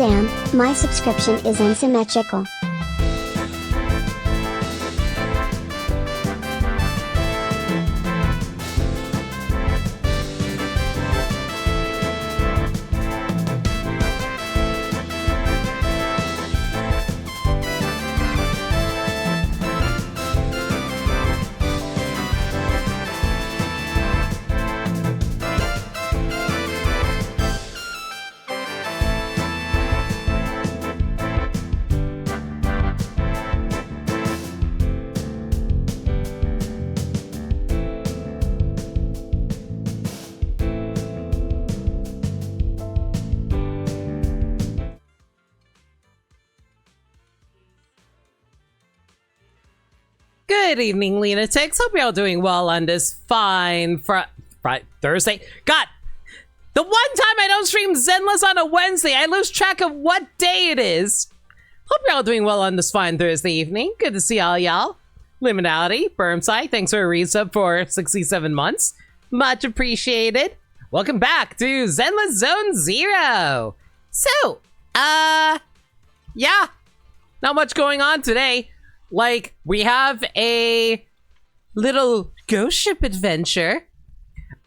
Damn, my subscription is unsymmetrical. Good evening, lunatics. Hope you're all doing well on this fine Thursday. God, the one time I don't stream Zenless on a Wednesday, I lose track of what day it is. Hope you're all doing well on this fine Thursday evening. Good to see all y'all. Liminality, Bermside, thanks for a resub for 67 months. Much appreciated. Welcome back to Zenless Zone Zero. So, yeah, not much going on today. Like, we have a little ghost ship adventure.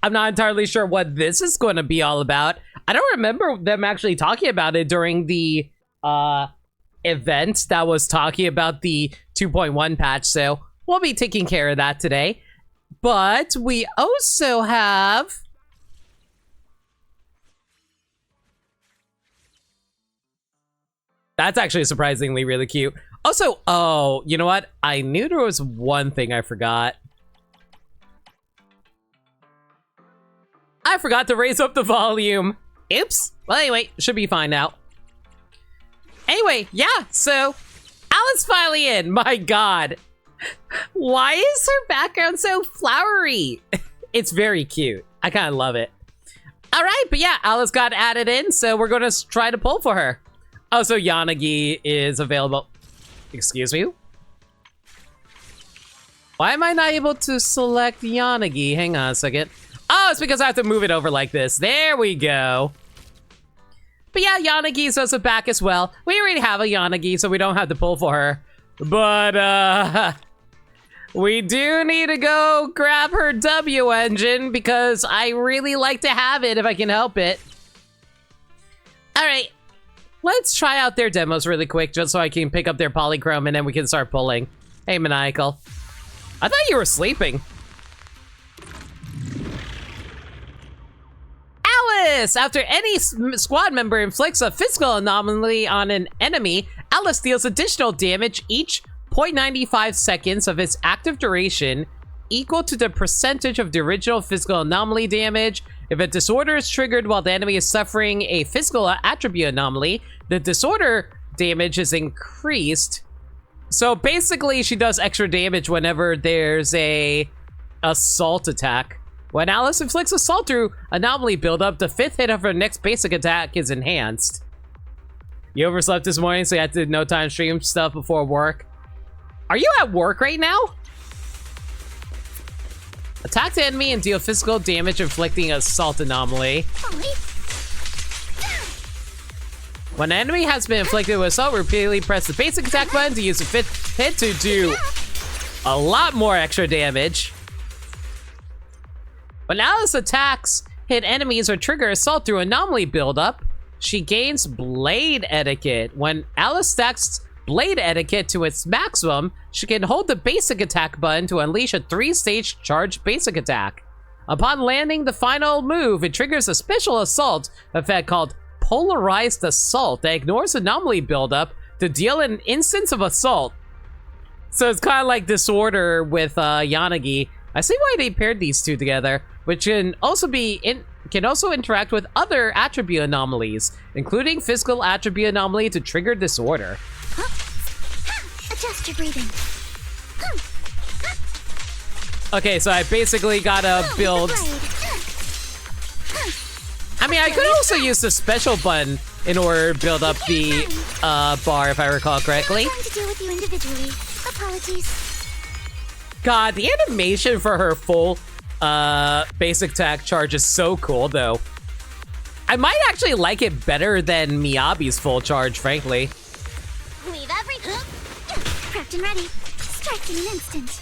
I'm not entirely sure what this is going to be all about. I don't remember them actually talking about it during the event that was talking about the 2.1 patch, so we'll be taking care of that today. But we also have... That's actually surprisingly really cute. Also, oh, you know what? I knew there was one thing I forgot. I forgot to raise up the volume. Oops. Well, anyway, should be fine now. Anyway, yeah, so Alice finally in. My God. Why is her background so flowery? It's very cute. I kind of love it. All right, but yeah, Alice got added in, so we're going to try to pull for her. Oh, so Yanagi is available. Excuse me? Why am I not able to select Yanagi? Hang on a second. Oh, it's because I have to move it over like this. There we go. But yeah, Yanagi's also back as well. We already have a Yanagi, so we don't have to pull for her. But, we do need to go grab her W engine because I really like to have it if I can help it. All right. Let's try out their demos really quick just so I can pick up their polychrome and then we can start pulling. Hey, Maniacal. I thought you were sleeping. Alice! After any squad member inflicts a physical anomaly on an enemy, Alice deals additional damage each 0.95 seconds of its active duration, equal to the percentage of the original physical anomaly damage. If a disorder is triggered while the enemy is suffering a physical attribute anomaly, the disorder damage is increased. So basically, she does extra damage whenever there's a assault attack. When Alice inflicts assault through anomaly buildup, the 5th hit of her next basic attack is enhanced. You overslept this morning, so you had to no time stream stuff before work. Are you at work right now? Attack the enemy and deal physical damage inflicting assault anomaly. When an enemy has been inflicted with assault, repeatedly press the basic attack button to use the 5th hit to do a lot more extra damage. When Alice attacks hit enemies or trigger assault through anomaly buildup, she gains Blade Etiquette. When Alice stacks Blade Etiquette to its maximum, she can hold the basic attack button to unleash a 3-stage charged basic attack. Upon landing the final move, it triggers a special assault effect called Polarized Assault that ignores anomaly buildup to deal an instance of assault. So it's kind of like Disorder with Yanagi. I see why they paired these two together, which can also interact with other attribute anomalies, including physical attribute anomaly to trigger Disorder. Adjust your breathing. Okay, so I basically gotta build... I mean, I could also use the special button in order to build up the bar, if I recall correctly. I'm going to deal with you individually. Apologies. God, the animation for her full basic attack charge is so cool, though. I might actually like it better than Miyabi's full charge, frankly. Leave everything. Prepped and ready. Strike in an instant.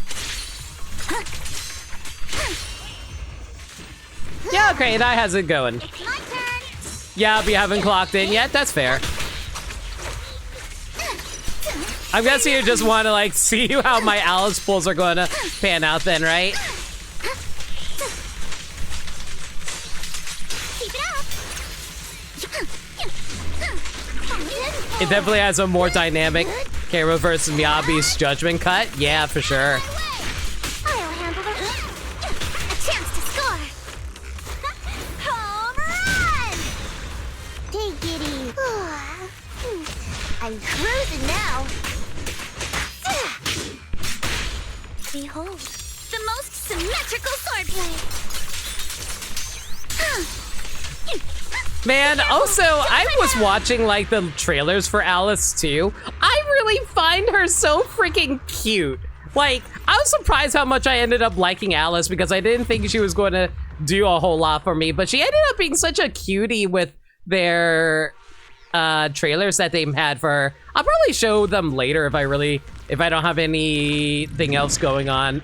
Yeah, okay, that has it going. It's my turn. Yeah, but you haven't clocked in yet. That's fair. I'm guessing you just want to like see how my Alice pulls are going to pan out then, right? Keep it up. It definitely has a more dynamic Kero versus Miyabi's judgment cut. Yeah, for sure. I'll handle it. A chance to score. Home run! Take it easy. I'm cruising now. Behold, the most symmetrical swordplay. Man, also, I was watching like the trailers for Alice too. I really find her so freaking cute. Like, I was surprised how much I ended up liking Alice because I didn't think she was going to do a whole lot for me, but she ended up being such a cutie with their trailers that they had for her. I'll probably show them later if I don't have anything else going on.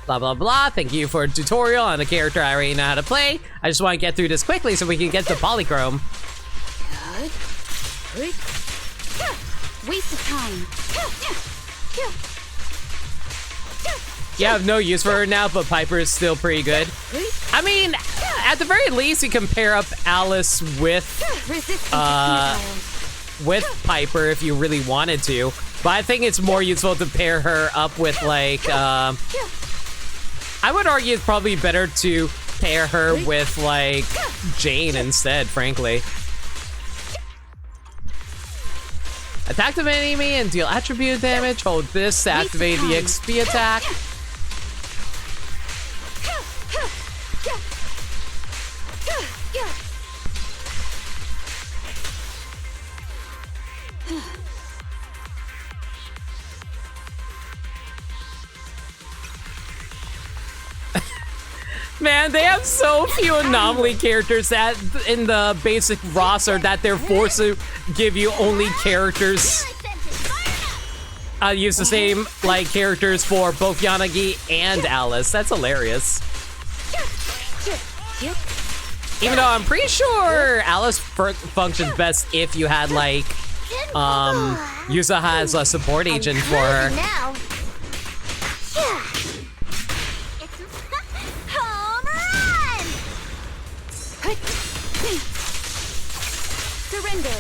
Blah, blah, blah. Thank you for a tutorial on a character I already know how to play. I just want to get through this quickly so we can get to Polychrome. Waste of time. You have no use for her now, but Piper is still pretty good. I mean, at the very least, you can pair up Alice with Piper if you really wanted to. But I think it's more useful to pair her up with like, I would argue it's probably better to pair her with like Jane instead, frankly. Attack the enemy and deal attribute damage. Hold this to activate the XP attack. Man, they have so few anomaly characters that in the basic roster that they're forced to give you only characters. I'll use the same like characters for both Yanagi and Alice. That's hilarious. Even though I'm pretty sure Alice functions best if you had like Yusa has a support agent for her. Now. Home run! Surrender.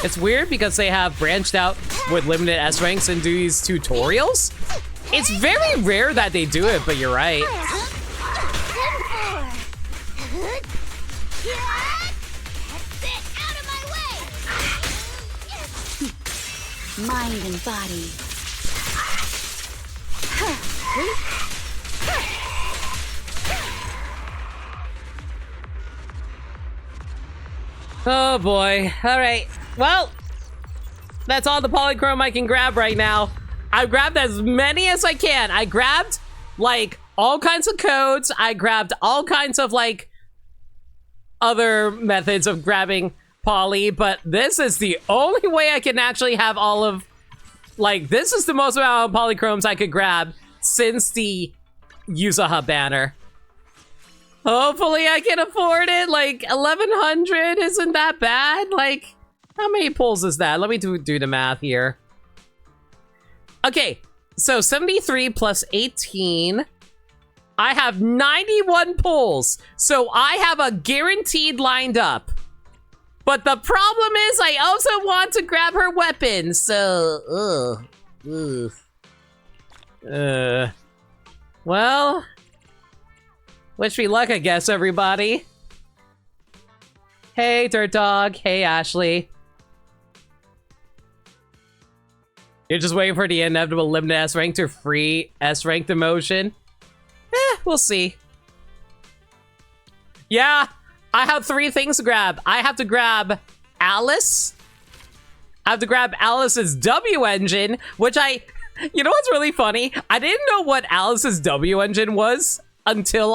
It's weird because they have branched out with limited S ranks and do these tutorials. It's very rare that they do it, but you're right. Mind and body. Oh boy. All right. Well, that's all the polychrome I can grab right now. I grabbed as many as I can. I grabbed like all kinds of codes. I grabbed all kinds of like other methods of grabbing poly, but this is the only way I can actually have all of like this is the most amount of polychromes I could grab since the Yusaha banner. Hopefully I can afford it. Like 1100 isn't that bad. Like how many pulls is that? Let me do the math here. Okay, so 73 plus 18. I have 91 pulls. So I have a guaranteed lined up. But the problem is I also want to grab her weapon. So, well, wish me luck, I guess, everybody. Hey, Dirt Dog. Hey, Ashley. You're just waiting for the inevitable limited S rank to free S rank demotion? We'll see. Yeah, I have 3 things to grab. I have to grab Alice. I have to grab Alice's W engine, which I You know what's really funny? I didn't know what Alice's W engine was until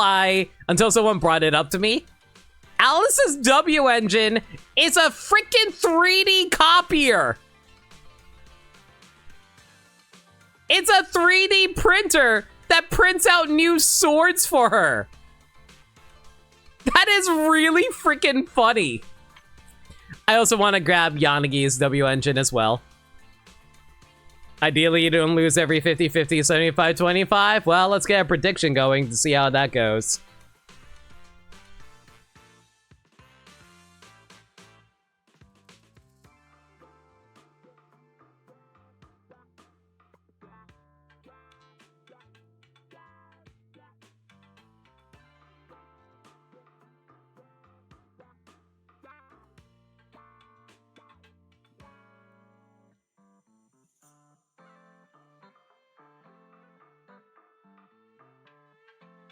someone brought it up to me. Alice's W engine is a freaking 3D copier. It's a 3D printer that prints out new swords for her. That is really freaking funny. I also want to grab Yanagi's W engine as well. Ideally, you don't lose every 50-50, 75-25. Well, let's get a prediction going to see how that goes.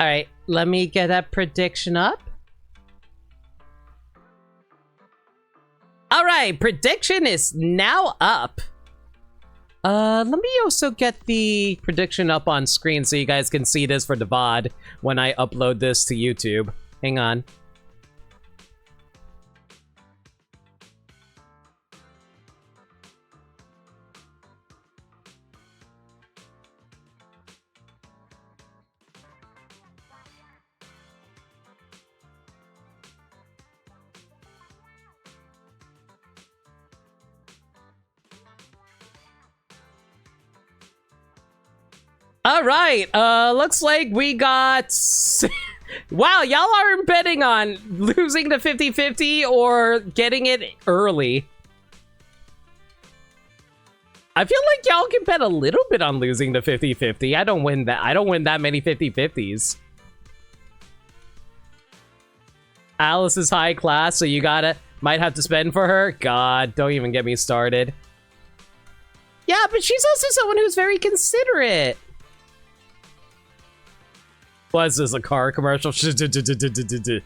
All right, let me get that prediction up. All right, prediction is now up. Let me also get the prediction up on screen so you guys can see this for the VOD when I upload this to YouTube. Hang on. All right, looks like we got... Wow, y'all aren't betting on losing the 50-50 or getting it early. I feel like y'all can bet a little bit on losing the 50-50. I don't win that many 50-50s. Alice is high class, so you might have to spend for her. God, don't even get me started. Yeah, but she's also someone who's very considerate. Was this a car commercial? Gensha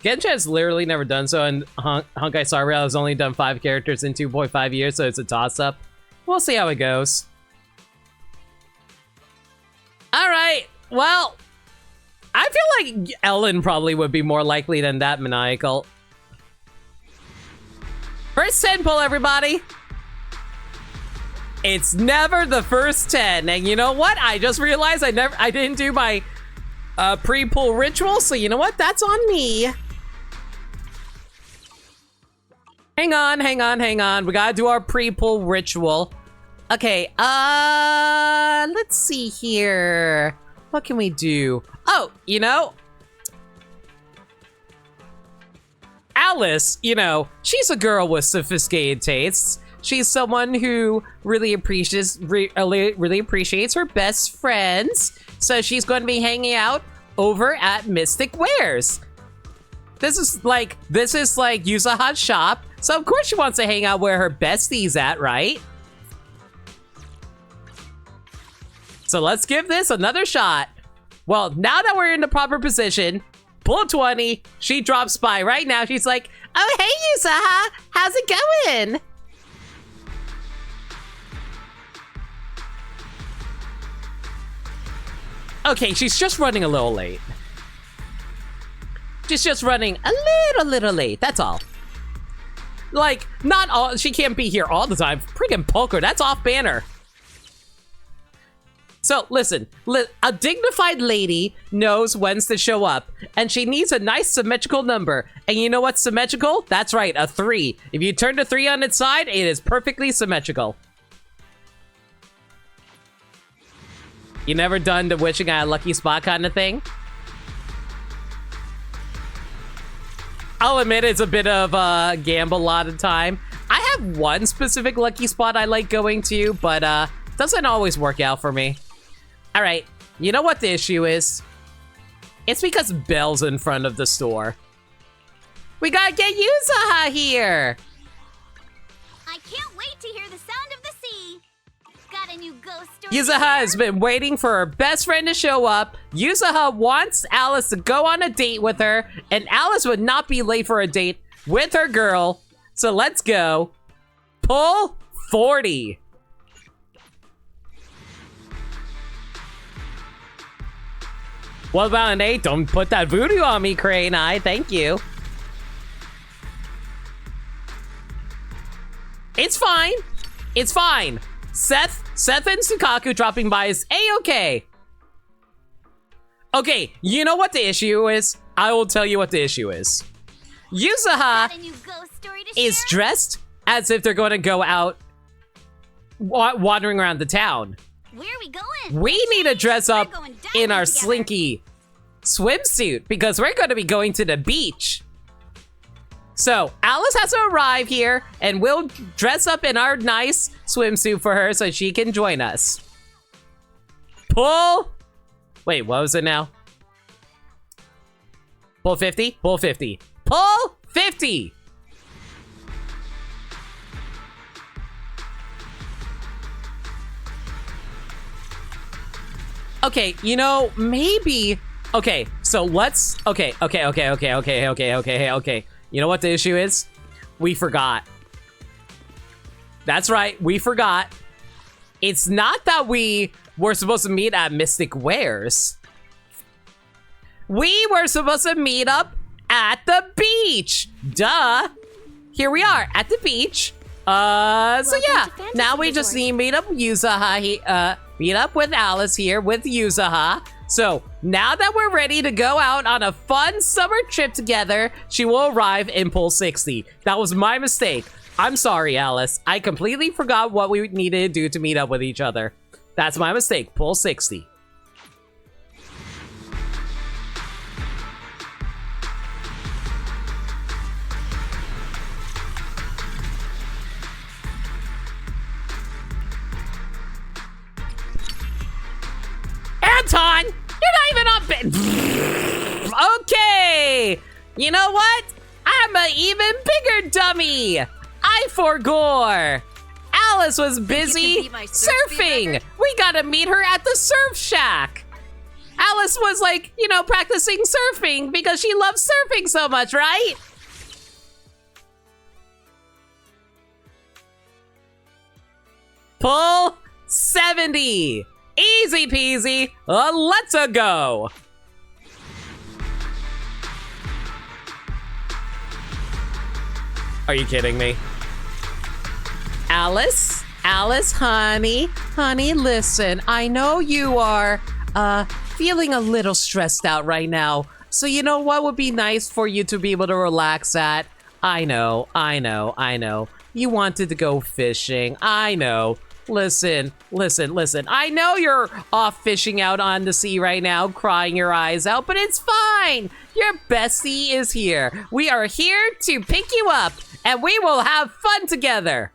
has literally never done so, and Honkai Star Rail has only done 5 characters in 2.5 years, so it's a toss-up. We'll see how it goes. Alright, well, I feel like Ellen probably would be more likely than that maniacal. First 10 pull, everybody! It's never the first 10, and you know what? I just realized I didn't do my pre-pull ritual, so you know what? That's on me. Hang on. We gotta do our pre-pull ritual. Okay, let's see here. What can we do? Oh, you know, Alice, you know, she's a girl with sophisticated tastes. She's someone who really appreciates her best friends. So she's going to be hanging out over at Mystic Wares. This is like Yuzaha's shop. So of course she wants to hang out where her bestie's at, right? So let's give this another shot. Well, now that we're in the proper position, pull 20, she drops by right now. She's like, oh, hey, Yuzaha, how's it going? Okay, she's just running a little late. She's just running a little late, that's all. Like, not all, she can't be here all the time. Friggin' poker, that's off banner. So, listen, a dignified lady knows when to show up, and she needs a nice symmetrical number. And you know what's symmetrical? That's right, a 3. If you turn the 3 on its side, it is perfectly symmetrical. You never done the wishing at a lucky spot kind of thing? I'll admit it's a bit of a gamble a lot of time. I have one specific lucky spot I like going to, but doesn't always work out for me. All right, you know what the issue is? It's because Belle's in front of the store. We gotta get Yuzaha here! I can't wait to hear the sound of the sea. Got a new ghost story. Yuzaha has been waiting for her best friend to show up. Yuzaha wants Alice to go on a date with her, and Alice would not be late for a date with her girl. So let's go. Pull 40. What about an 8? Don't put that voodoo on me, Crane Eye. Thank you. It's fine. It's fine. Seth and Sukaku dropping by is A-okay. Okay, you know what the issue is? I will tell you what the issue is. Yuzuha is dressed as if they're going to go out wandering around the town. Where are we going? We need to dress up We're going in our diving together. slinky swimsuit because we're going to be going to the beach. So Alice has to arrive here and we'll dress up in our nice swimsuit for her so she can join us. Pull. Wait, what was it now? Pull 50? Pull 50. Pull 50! Okay, you know, maybe... Okay, so let's... Okay. You know what the issue is? We forgot. That's right, we forgot. It's not that we were supposed to meet at Mystic Wares. We were supposed to meet up at the beach. Duh. Here we are at the beach. So yeah, now we just need to meet up with Yuzuha. Meet up with Alice here with Yuzuha. So now that we're ready to go out on a fun summer trip together, she will arrive in Pool 60. That was my mistake. I'm sorry, Alice. I completely forgot what we needed to do to meet up with each other. That's my mistake. Pool 60. Anton, you're not even on Okay, you know what? I'm an even bigger dummy. I forgore. Alice was busy surfing. We gotta meet her at the surf shack. Alice was like, you know, practicing surfing because she loves surfing so much, right? Pull 70. Easy peasy. Let's go. Are you kidding me? Alice, honey, listen. I know you are feeling a little stressed out right now. So you know what would be nice for you to be able to relax at? I know. You wanted to go fishing. I know. Listen. I know you're off fishing out on the sea right now, crying your eyes out, but it's fine. Your bestie is here. We are here to pick you up, and we will have fun together.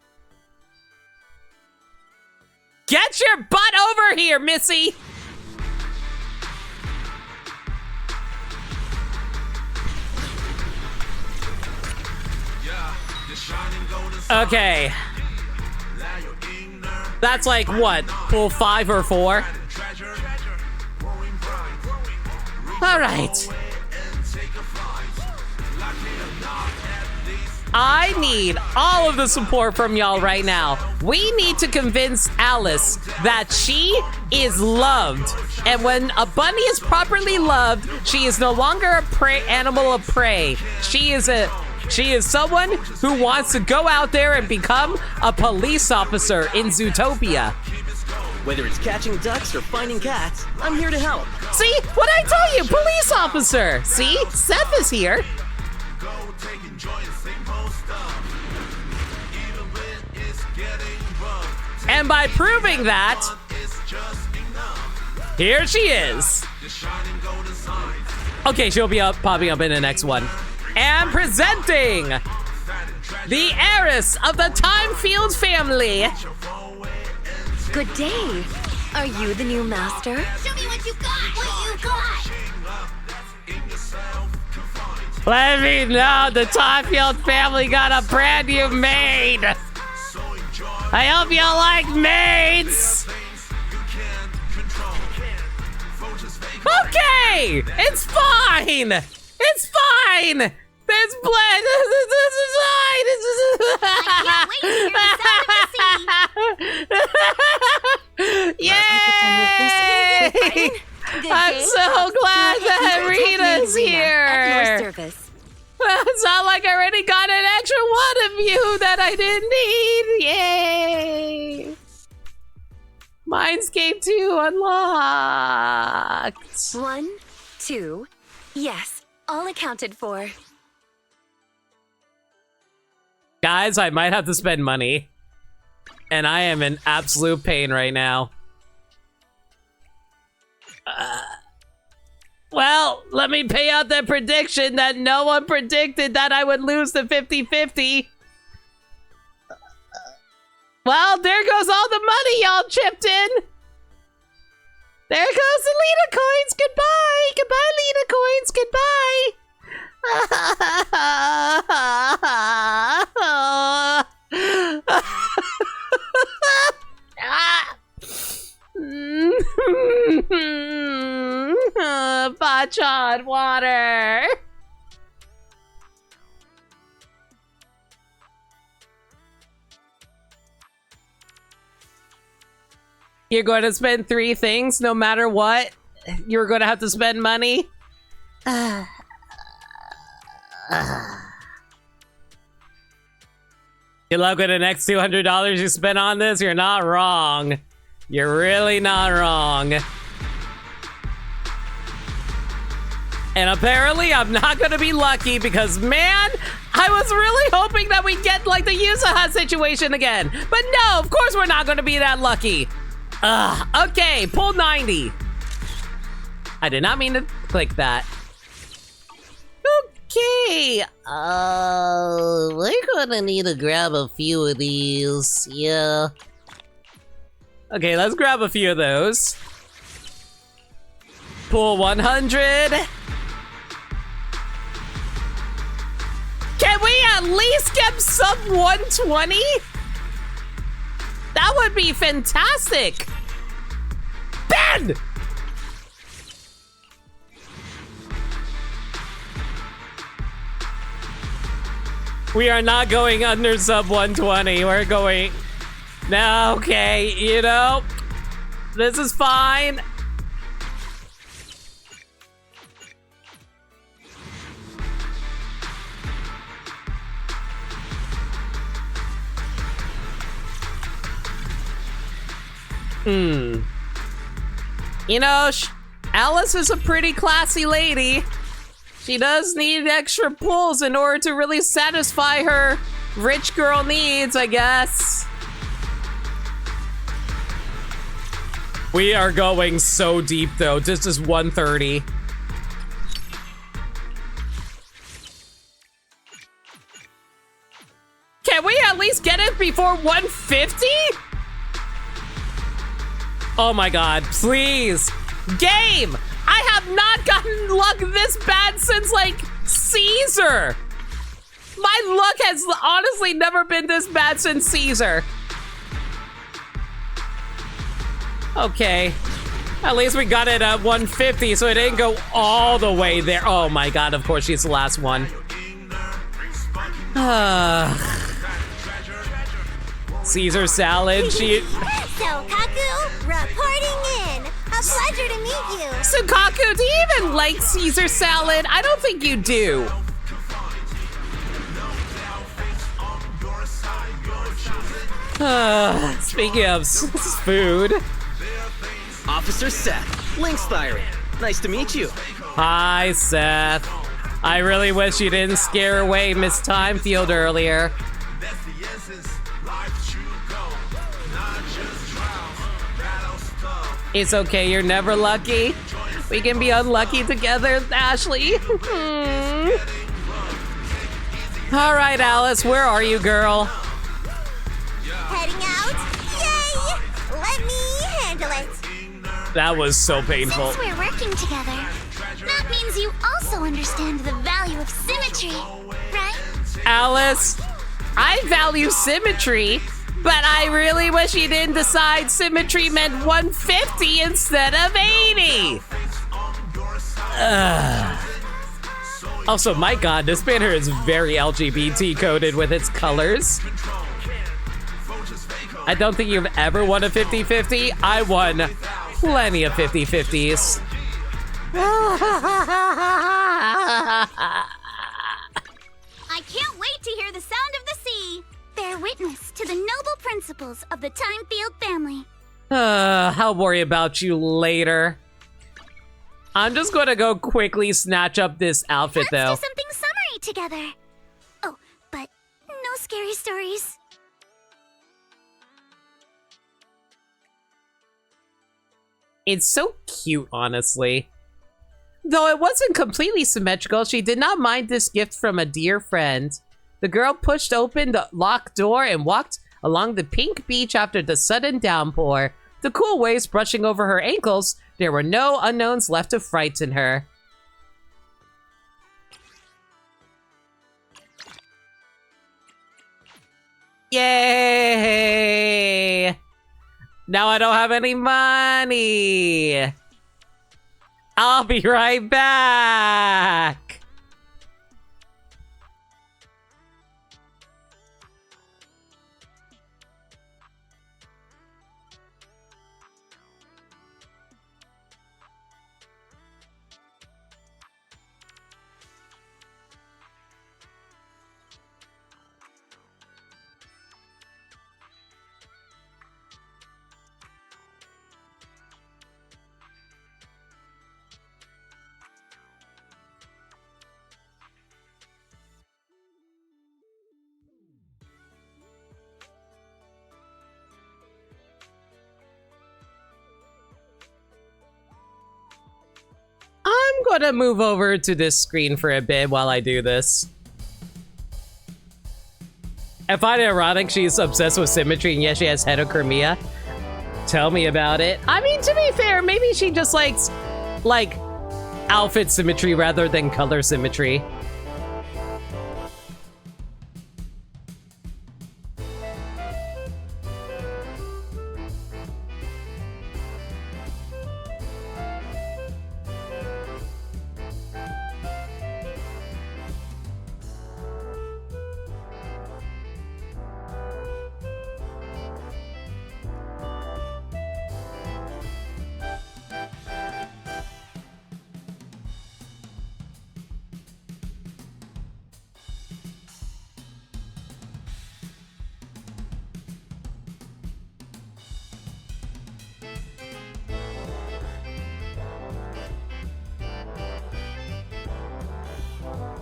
Get your butt over here, Missy. Okay. That's like what? Pool 5 or 4? All right. I need all of the support from y'all right now. We need to convince Alice that she is loved. And when a bunny is properly loved, she is no longer a animal of prey. She is someone who wants to go out there and become a police officer in Zootopia. Whether it's catching ducks or finding cats, I'm here to help. See? What I tell you? Police officer. See? Seth is here. And by proving that, here she is. Okay, she'll be popping up in the next one. And presenting the heiress of the Timefield family. Good day. Are you the new master? Show me what you got! Let me know the Timefield family got a brand new maid. I hope you like maids. Okay, it's fine. It's fine. This is fine. I can't wait to hear the sound of the sea. I didn't need. Yay! Mindscape 2 unlocked. 1, 2. Yes, all accounted for. Guys, I might have to spend money. And I am in absolute pain right now. Well, let me pay out that prediction that no one predicted that I would lose the 50-50. Well, there goes all the money y'all chipped in. There goes the Lena coins. Goodbye. Goodbye, Lena coins. Goodbye. Bachon water. You're going to spend 3 things no matter what? You're going to have to spend money? Good luck with the next $200 you spend on this. You're not wrong. You're really not wrong. And apparently I'm not going to be lucky because, man, I was really hoping that we'd get like the Yusaha situation again. But no, of course we're not going to be that lucky. Okay, pull 90. I did not mean to click that. Okay, we're gonna need to grab a few of these, yeah. Okay, let's grab a few of those. Pull 100. Can we at least get sub 120? That would be fantastic! Ben! We are not going under sub 120. We're going... No, okay, you know, this is fine. You know, Alice is a pretty classy lady. She does need extra pulls in order to really satisfy her rich girl needs, I guess. We are going so deep, though. This is 130. Can we at least get it before 150? Oh my god, please. Game! I have not gotten luck this bad since, like, Caesar. My luck has honestly never been this bad since Caesar. Okay. At least we got it at 150, so it didn't go all the way there. Oh my god, of course she's the last one. Caesar salad, she... So, Kaku, reporting in. A pleasure to meet you. Sukaku, do you even like Caesar salad? I don't think you do. Speaking of food. Officer Seth, Lynx Thyre. Nice to meet you. Hi, Seth. I really wish you didn't scare away Miss Timefield earlier. It's okay, you're never lucky. We can be unlucky together, Ashley. All right, Alice, where are you, girl? Heading out? Yay! Let me handle it. That was so painful. Since we're working together, that means you also understand the value of symmetry, right? Alice, I value symmetry, but I really wish you didn't decide symmetry meant 150 instead of 80. Also, my god, this banner is very LGBT coded with its colors. I don't think you've ever won a 50-50. I won plenty of 50-50s. I can't wait to hear the sound of the sea. There witness to the noble principles of the Time-Field family. I'll worry about you later. I'm just gonna go quickly snatch up this outfit, though. Let's do something summery together. Oh, but no scary stories. It's so cute, honestly. Though it wasn't completely symmetrical, she did not mind this gift from a dear friend. The girl pushed open the locked door and walked along the pink beach after the sudden downpour. The cool waves brushing over her ankles, there were no unknowns left to frighten her. Yay! Now I don't have any money. I'll be right back. I'm gonna move over to this screen for a bit while I do this. I find it ironic she's obsessed with symmetry and yet she has heterochromia. Tell me about it. I mean, to be fair, maybe she just likes, like, outfit symmetry rather than color symmetry.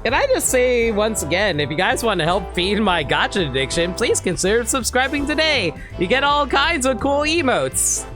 Can I just say once again, if you guys want to help feed my gacha addiction, please consider subscribing today. You get all kinds of cool emotes.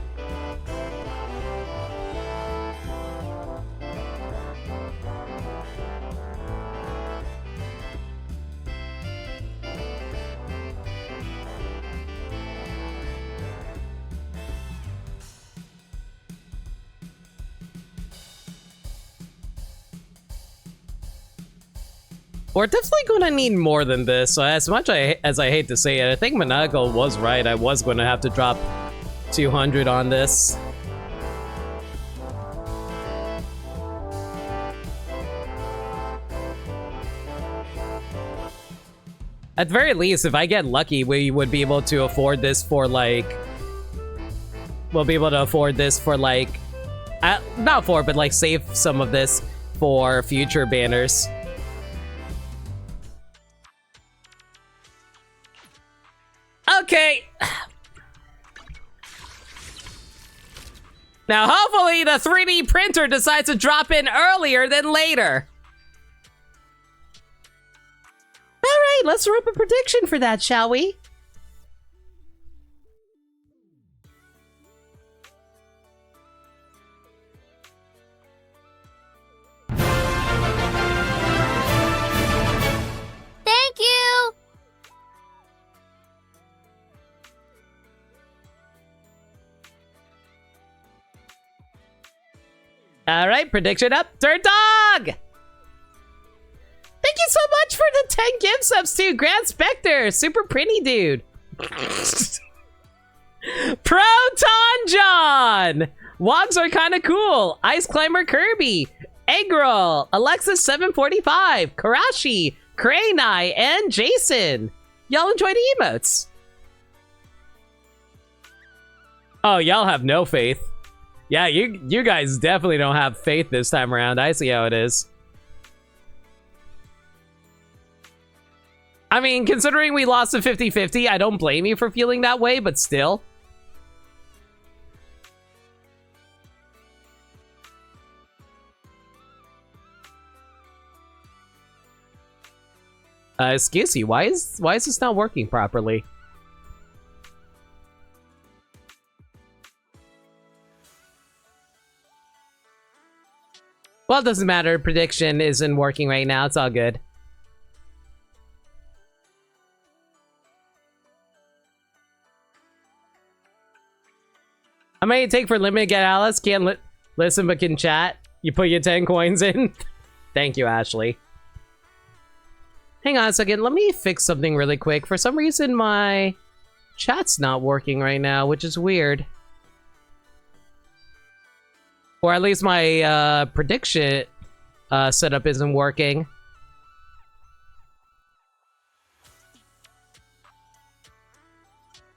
We're definitely gonna need more than this, so as much as I hate to say it, I think Monaco was right. I was gonna have to drop 200 on this. At the very least, if I get lucky, we would be able to afford this for like... We'll be able to afford this for like... not afford, but like save some of this for future banners. Okay. Now, hopefully the 3D printer decides to drop in earlier than later. All right, let's throw up a prediction for that, shall we? Thank you! All right, prediction up. Third dog! Thank you so much for the 10 gift subs to Grand Spectre. Super pretty dude. Proton John! Wogs are kind of cool. Ice Climber Kirby. Eggroll. Alexis 745. Karashi. Krainai. And Jason. Y'all enjoy the emotes. Oh, y'all have no faith. Yeah, you guys definitely don't have faith this time around. I see how it is. I mean, considering we lost a 50-50, I don't blame you for feeling that way, but still. Excuse you, why is this not working properly? Well, it doesn't matter. Prediction isn't working right now. It's all good. How many it take for limit to get Alice? Can't listen but can chat. You put your 10 coins in. Thank you, Ashley. Hang on a second. Let me fix something really quick. For some reason, my chat's not working right now, which is weird. Or at least my prediction setup isn't working.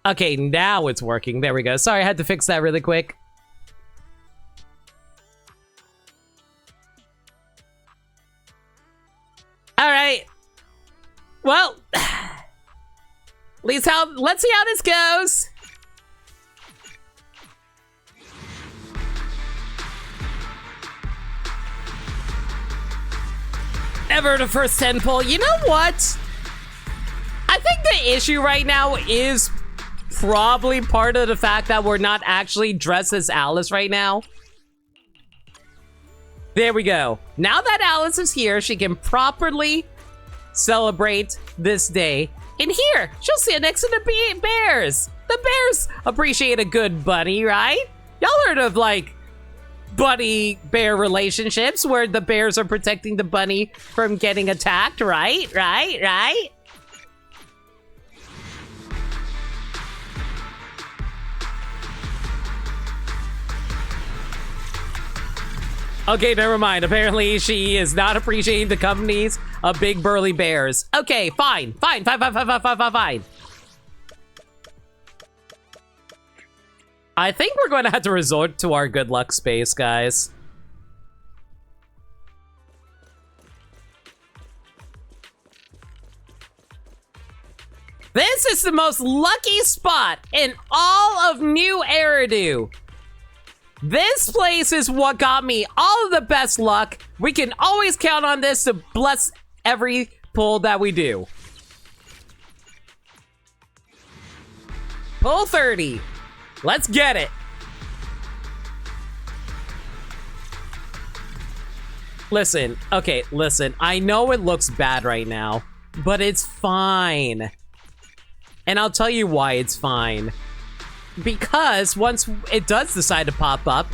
Okay, now it's working. There we go. Sorry, I had to fix that really quick. Alright. Well, let's see how this goes. Never the first 10 pull. You know what? I think the issue right now is probably part of the fact that we're not actually dressed as Alice right now. There we go. Now that Alice is here, she can properly celebrate this day. And here, she'll sit next to the bears. The bears appreciate a good bunny, right? Y'all heard of, like, bunny-bear relationships where the bears are protecting the bunny from getting attacked, right? Right? Okay, never mind. Apparently, she is not appreciating the companies of big burly bears. Okay, fine. Fine. I think we're going to have to resort to our good luck space, guys. This is the most lucky spot in all of New Eridu. This place is what got me all of the best luck. We can always count on this to bless every pull that we do. Pull 30. Let's get it. Listen, okay, listen. I know it looks bad right now, but it's fine. And I'll tell you why it's fine. Because once it does decide to pop up,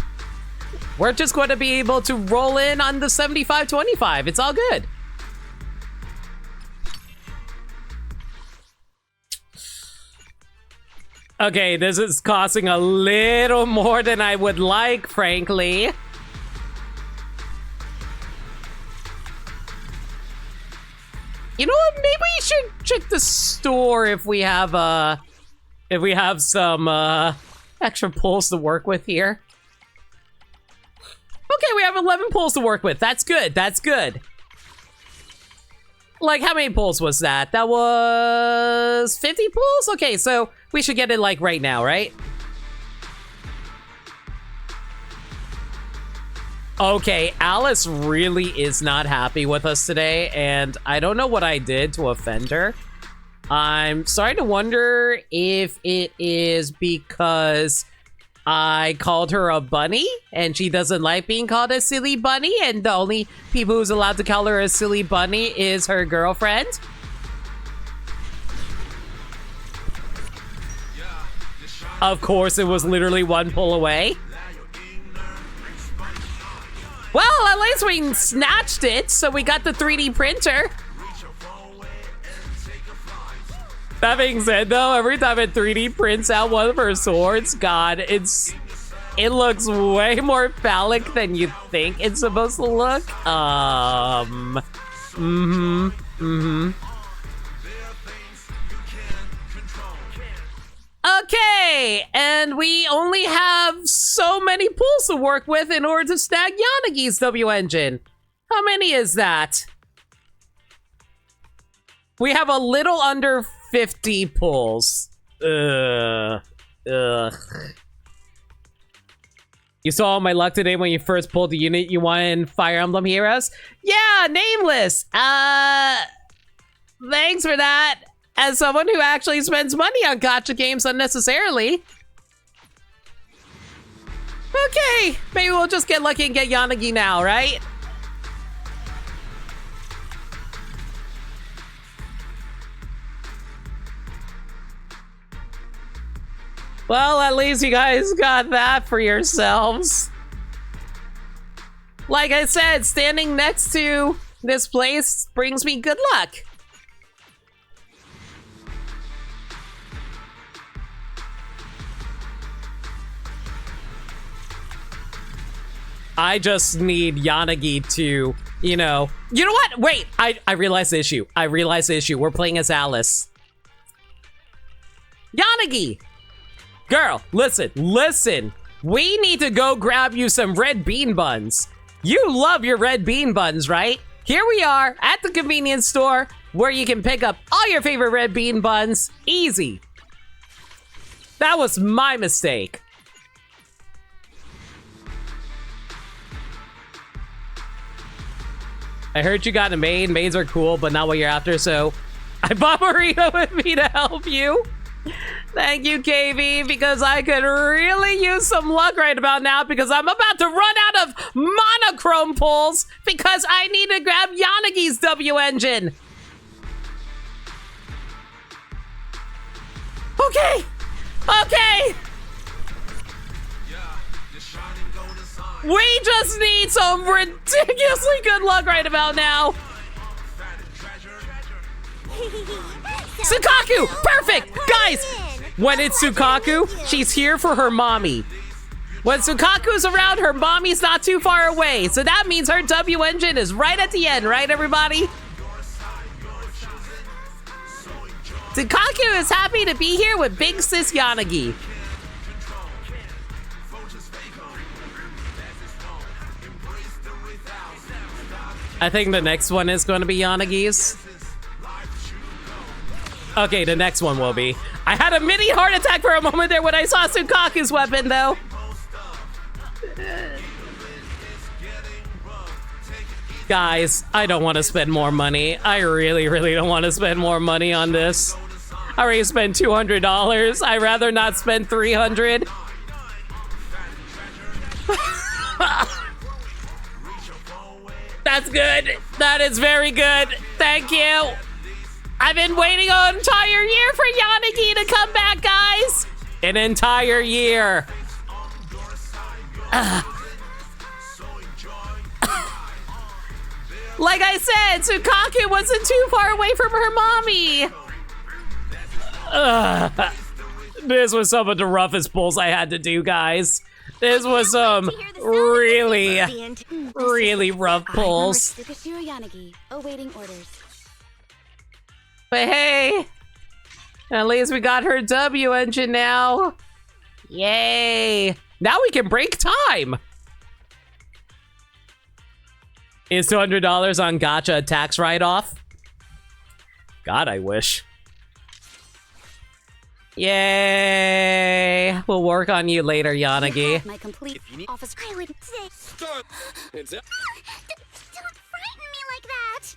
we're just going to be able to roll in on the 75-25. It's all good. Okay, this is costing a little more than I would like, frankly. You know what? Maybe we should check the store if we have some extra pulls to work with here. Okay, we have 11 pulls to work with. That's good. That's good. Like, how many pulls was that? That was 50 pulls? Okay, so we should get it, like, right now, right? Okay, Alice really is not happy with us today, and I don't know what I did to offend her. I'm starting to wonder if it is because I called her a bunny, and she doesn't like being called a silly bunny, and the only people who's allowed to call her a silly bunny is her girlfriend. Of course, it was literally one pull away. Well, at least we snatched it, so we got the 3D printer. That being said, though, every time it 3D prints out one of her swords, God, it looks way more phallic than you think it's supposed to look. Okay, and we only have so many pulls to work with in order to snag Yanagi's W engine. How many is that? We have a little under 50 pulls. Ugh. You saw my luck today when you first pulled the unit you wanted in Fire Emblem Heroes? Yeah, Nameless! Thanks for that. As someone who actually spends money on gacha games unnecessarily. Okay, maybe we'll just get lucky and get Yanagi now, right? Well, at least you guys got that for yourselves. Like I said, standing next to this place brings me good luck. I just need Yanagi to, you know what? Wait, I realized the issue. We're playing as Alice. Yanagi! Girl, listen. We need to go grab you some red bean buns. You love your red bean buns, right? Here we are at the convenience store where you can pick up all your favorite red bean buns. Easy. That was my mistake. I heard you got a maid. Maids are cool, but not what you're after, so I bought Marina with me to help you. Thank you, KV, because I could really use some luck right about now because I'm about to run out of monochrome pulls because I need to grab Yanagi's W engine. Okay. We just need some ridiculously good luck right about now. Tsukaku! Perfect! Guys, when it's Tsukaku, she's here for her mommy. When Tsukaku's around, her mommy's not too far away. So that means her W engine is right at the end, right, everybody? Tsukaku is happy to be here with Big Sis Yanagi. I think the next one is going to be Yanagi's. Okay, the next one will be. I had a mini heart attack for a moment there when I saw Tsukaku's weapon, though. Guys, I don't want to spend more money. I really don't want to spend more money on this. I already spent $200. I'd rather not spend $300. That's good. That is very good. Thank you. I've been waiting an entire year for Yanagi to come back, guys. An entire year. Like I said, Tsukaku wasn't too far away from her mommy. This was some of the roughest pulls I had to do, guys. This was some really rough pulls. But hey, at least we got her W engine now. Yay. Now we can break time. Is $200 on gacha a tax write-off? God, I wish. Yay. We'll work on you later, Yanagi. My complete office. I would say. Don't frighten me like that.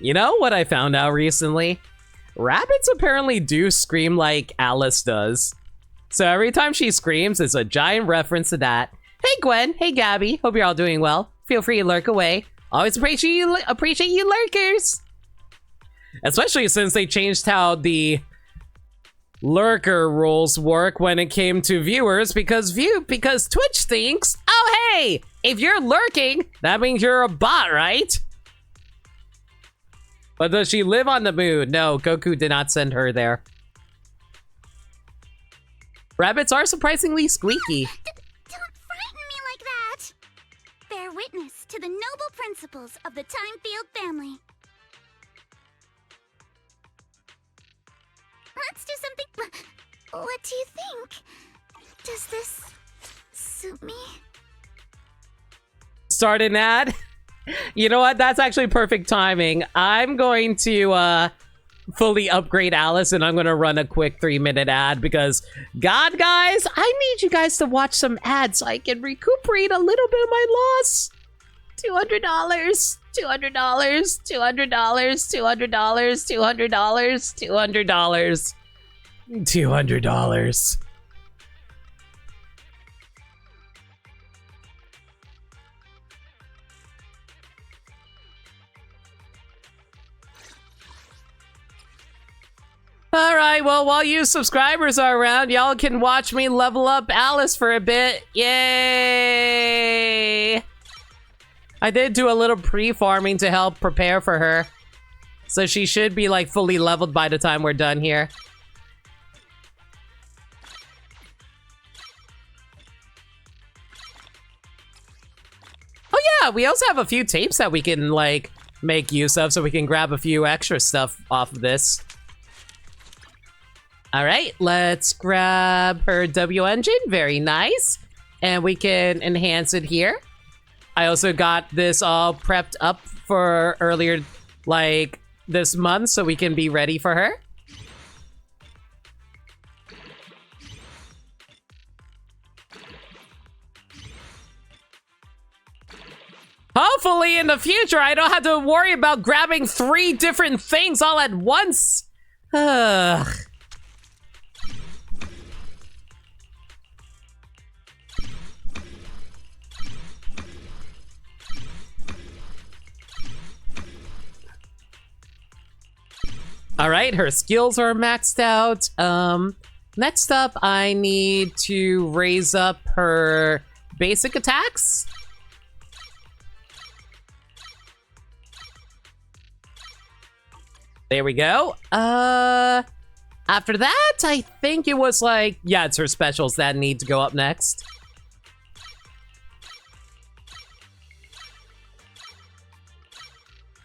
You know what I found out recently? Rabbits apparently do scream like Alice does. So every time she screams, it's a giant reference to that. Hey Gwen, hey Gabby, hope you're all doing well. Feel free to lurk away. Always appreciate you lurkers. Especially since they changed how the lurker rules work when it came to viewers because Twitch thinks, oh hey, if you're lurking, that means you're a bot, right? But does she live on the moon? No, Goku did not send her there. Rabbits are surprisingly squeaky. Don't frighten me like that. Bear witness to the noble principles of the Timefield family. Let's do something. What do you think? Does this suit me? Start an ad? You know what? That's actually perfect timing. I'm going to fully upgrade Alice, and I'm going to run a quick 3-minute ad because, God, guys, I need you guys to watch some ads so I can recuperate a little bit of my loss. $200, $200, $200, $200, $200, $200, $200. Alright, well, while you subscribers are around, y'all can watch me level up Alice for a bit. Yay! I did do a little pre-farming to help prepare for her. So she should be, like, fully leveled by the time we're done here. Oh yeah, we also have a few tapes that we can, like, make use of, so we can grab a few extra stuff off of this. Alright, let's grab her W engine. Very nice. And we can enhance it here. I also got this all prepped up for earlier, like, this month, so we can be ready for her. Hopefully in the future I don't have to worry about grabbing 3 different things all at once. Ugh. Alright, her skills are maxed out. Next up, I need to raise up her basic attacks. There we go. After that, I think it was like, yeah, it's her specials that need to go up next.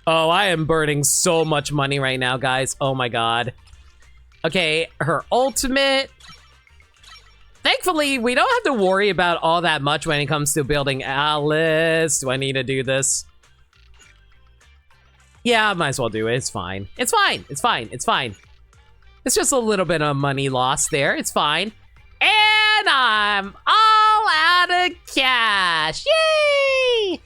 Oh, I am burning so much money right now, guys. Oh my god. Okay, her ultimate. Thankfully, we don't have to worry about all that much when it comes to building Alice. Do I need to do this? Yeah, I might as well do it. It's fine. It's fine. It's fine. It's fine. It's just a little bit of money lost there. It's fine. And I'm all out of cash. Yay!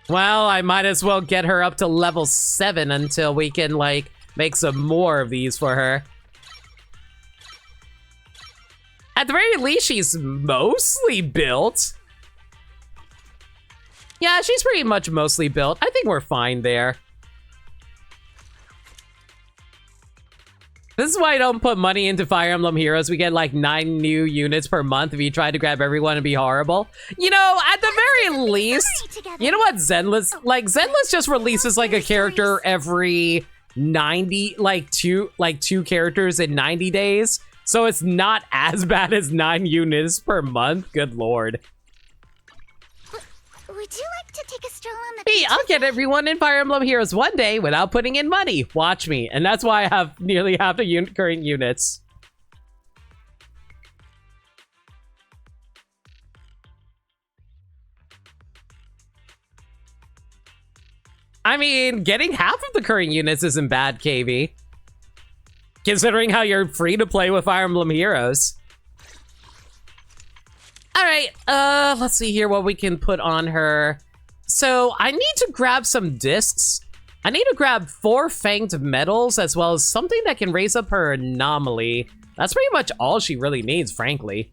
Well, I might as well get her up to level 7 until we can, like, make some more of these for her. At the very least, she's mostly built. Yeah, she's pretty much mostly built. I think we're fine there. This is why I don't put money into Fire Emblem Heroes. We get like 9 new units per month if you try to grab everyone and be horrible. You know, at the very least, you know what Zenless, like Zenless just releases like a character every 90, like two characters in 90 days. So it's not as bad as 9 units per month. Good lord. Would you like to take a stroll on the Hey, I'll get everyone in Fire Emblem Heroes one day without putting in money. Watch me. And that's why I have nearly half the current units. I mean, getting half of the current units isn't bad, KV. Considering how you're free to play with Fire Emblem Heroes. Alright, let's see here what we can put on her. So, I need to grab some discs. I need to grab 4 fanged metals, as well as something that can raise up her anomaly. That's pretty much all she really needs, frankly.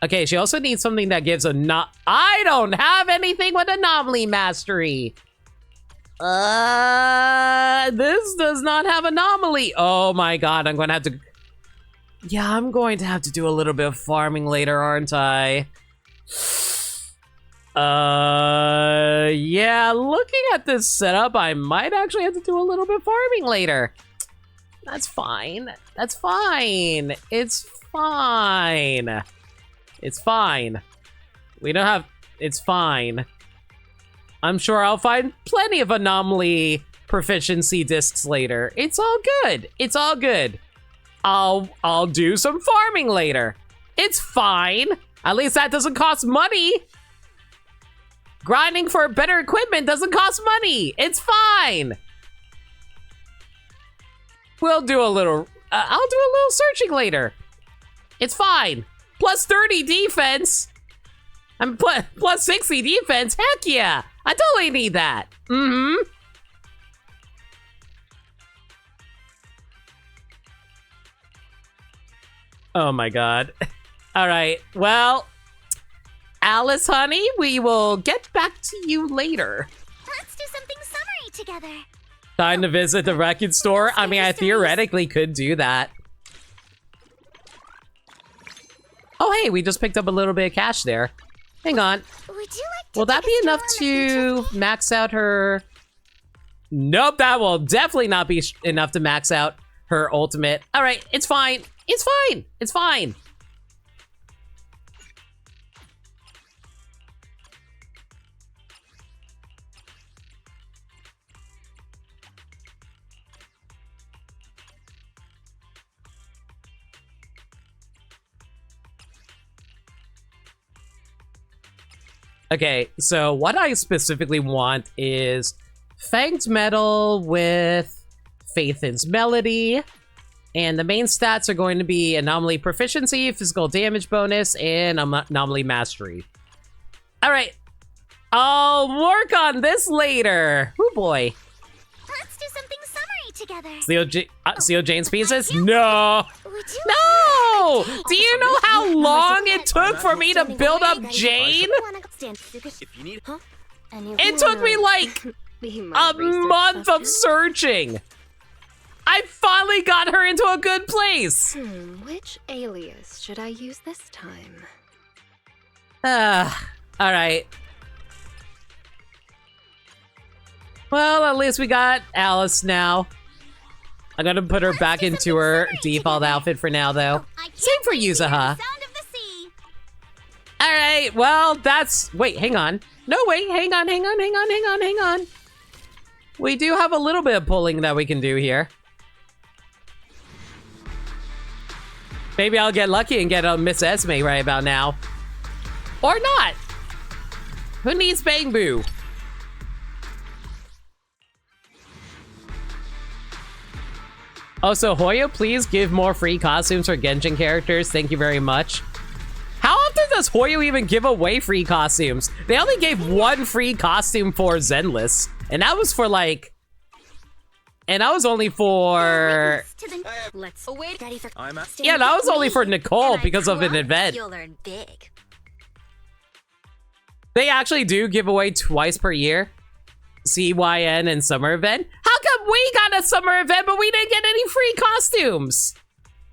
Okay, she also needs something that gives a I don't have anything with anomaly mastery! This does not have anomaly! Oh my god, I'm gonna have to... Yeah, I'm going to have to do a little bit of farming later, aren't I? Yeah, looking at this setup, I might actually have to do a little bit of farming later. That's fine. That's fine. It's fine. It's fine. We don't have... It's fine. I'm sure I'll find plenty of anomaly proficiency discs later. It's all good. It's all good. I'll do some farming later. It's fine. At least that doesn't cost money. Grinding for better equipment doesn't cost money. It's fine. We'll do a little, I'll do a little searching later. It's fine. Plus 30 defense. I'm plus 60 defense. Heck yeah. I totally need that. Mm-hmm. Oh my god. All right. Well, Alice, honey, we will get back to you later. Let's do something summery together. Time to visit the record store? I mean, I theoretically could do that. Oh, hey, we just picked up a little bit of cash there. Hang on. Would you like to Will that take be a enough stroll on the beach to with me? max out her... Nope, that will definitely not be enough to max out her ultimate. All right, it's fine. It's fine. It's fine. Okay, so what I specifically want is Fanged Metal with Faithin's Melody, and the main stats are going to be Anomaly Proficiency, Physical Damage Bonus, and Anomaly Mastery. Alright, I'll work on this later. Oh boy. Let's do something summery together. Seal Jane's pieces? No! Would you No! Do you know how long it took for me to build up Jane? If you need... It took me like a month of searching. I finally got her into a good place. Which alias should I use this time? All right. Well, at least we got Alice now. I'm gonna put her back into her default outfit for now, though. Same for Yuzuha. Sound of the sea. All right. Well, that's. Wait, hang on. No, wait. Hang on. We do have a little bit of pulling that we can do here. Maybe I'll get lucky and get a Miss Esme right about now. Or not. Who needs Bang Boo? Also, Hoyo, please give more free costumes for Genshin characters. Thank you very much. How often does Hoyo even give away free costumes? They only gave one free costume for Zenless. And that was for like... And that was only for... Let's wait. Ready for I'm at... Yeah, that was only for Nicole because of an event. You'll learn big. They actually do give away twice per year. CYN and summer event. How come we got a summer event but we didn't get any free costumes?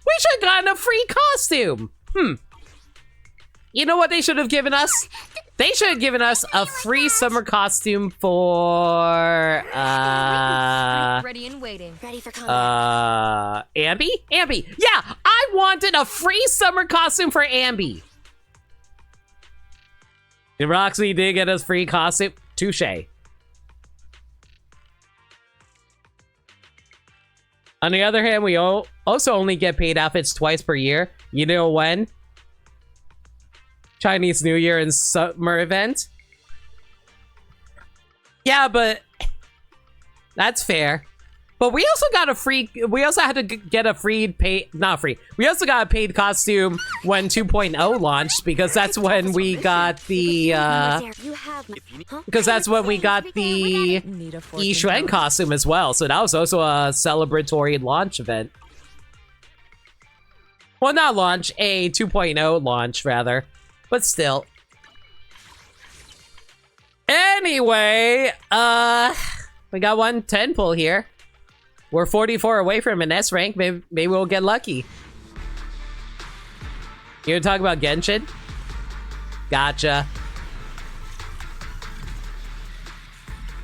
We should have gotten a free costume. You know what they should have given us? They should have given us a free summer costume for Ready and waiting. Ready for combat. Ambi? Ambi. Yeah, I wanted a free summer costume for Ambi. And Roxy did get us free costume. Touche. On the other hand, we also only get paid outfits twice per year. You know when? Chinese New Year and summer event. Yeah, but that's fair. But we also got a free. We also had to get a free pay. Not free. We also got a paid costume when 2.0 launched because that's when we got the. Because that's when we got the Yi Xuan costume as well. So that was also a celebratory launch event. Well, not launch, a 2.0 launch rather. But still. Anyway, we got one 10 pull here. We're 44 away from an S rank. Maybe we'll get lucky. You gonna talk about Genshin? Gotcha.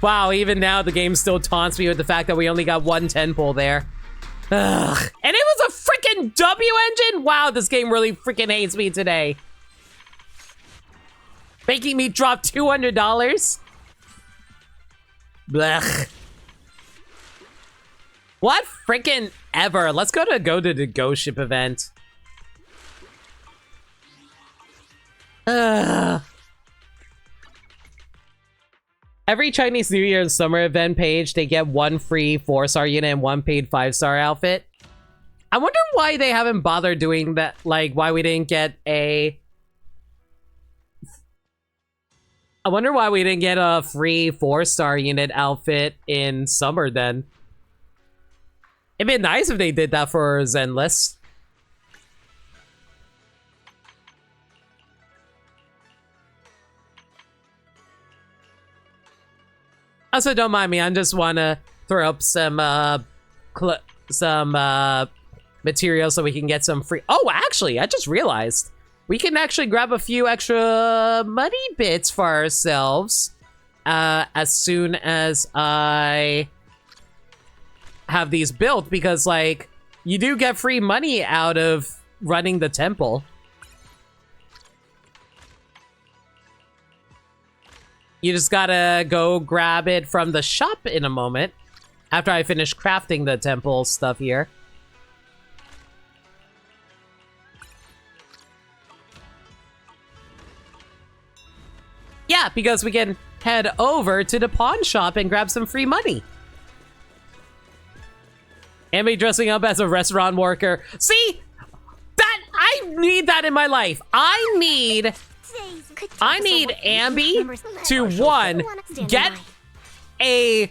Wow, even now the game still taunts me with the fact that we only got one 10 pull there. Ugh. And it was a freaking W engine? Wow, this game really freaking hates me today. Making me drop $200? Blech. What freaking ever? Let's go to the Ghost Ship event. Every Chinese New Year and summer event page, they get 1 free 4-star unit and 1 paid 5-star outfit. I wonder why they haven't bothered doing that, like why we didn't get a... I wonder why we didn't get a free 4-star unit outfit in summer then. It'd be nice if they did that for Zenless. Also, don't mind me. I just want to throw up some material so we can get some free. Oh, actually, I just realized we can actually grab a few extra money bits for ourselves as soon as I have these built, because like you do get free money out of running the temple. You just gotta go grab it from the shop in a moment after I finish crafting the temple stuff here. Yeah, because we can head over to the pawn shop and grab some free money. And be dressing up as a restaurant worker. See? That, I need that in my life. I need Ambi to, 1, get a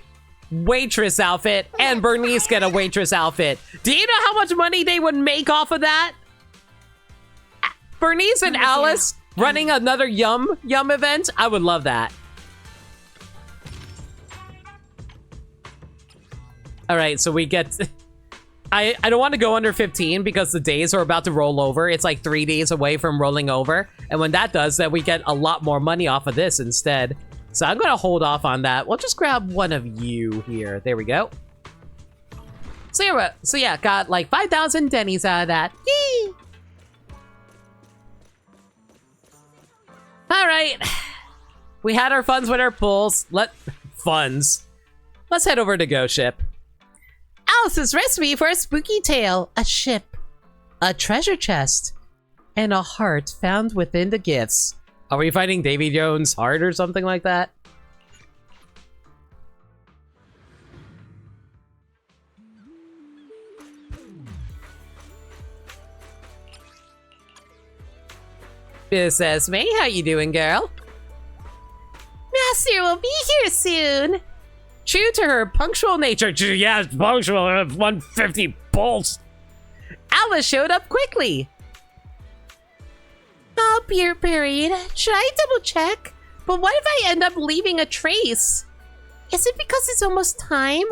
waitress outfit, and Bernice get a waitress outfit. Do you know how much money they would make off of that? Bernice and Alice running another Yum event? I would love that. Alright, so we get... I don't want to go under 15 because the days are about to roll over. It's like 3 days away from rolling over. And when that does, then we get a lot more money off of this instead. So I'm going to hold off on that. We'll just grab one of you here. There we go. So yeah, got like 5,000 Denny's out of that. Yee! All right. We had our funds with our pulls. Let's head over to Ghost Ship. Alice's recipe for a spooky tale. A ship, a treasure chest, and a heart found within the gifts. Are we finding Davy Jones' heart or something like that? This is May. How you doing, girl? Master will be here soon. True to her punctual nature. Yeah, it's punctual. 150 pulse. Alice showed up quickly. Oh, beer buried. Should I double check? But what if I end up leaving a trace? Is it because it's almost time?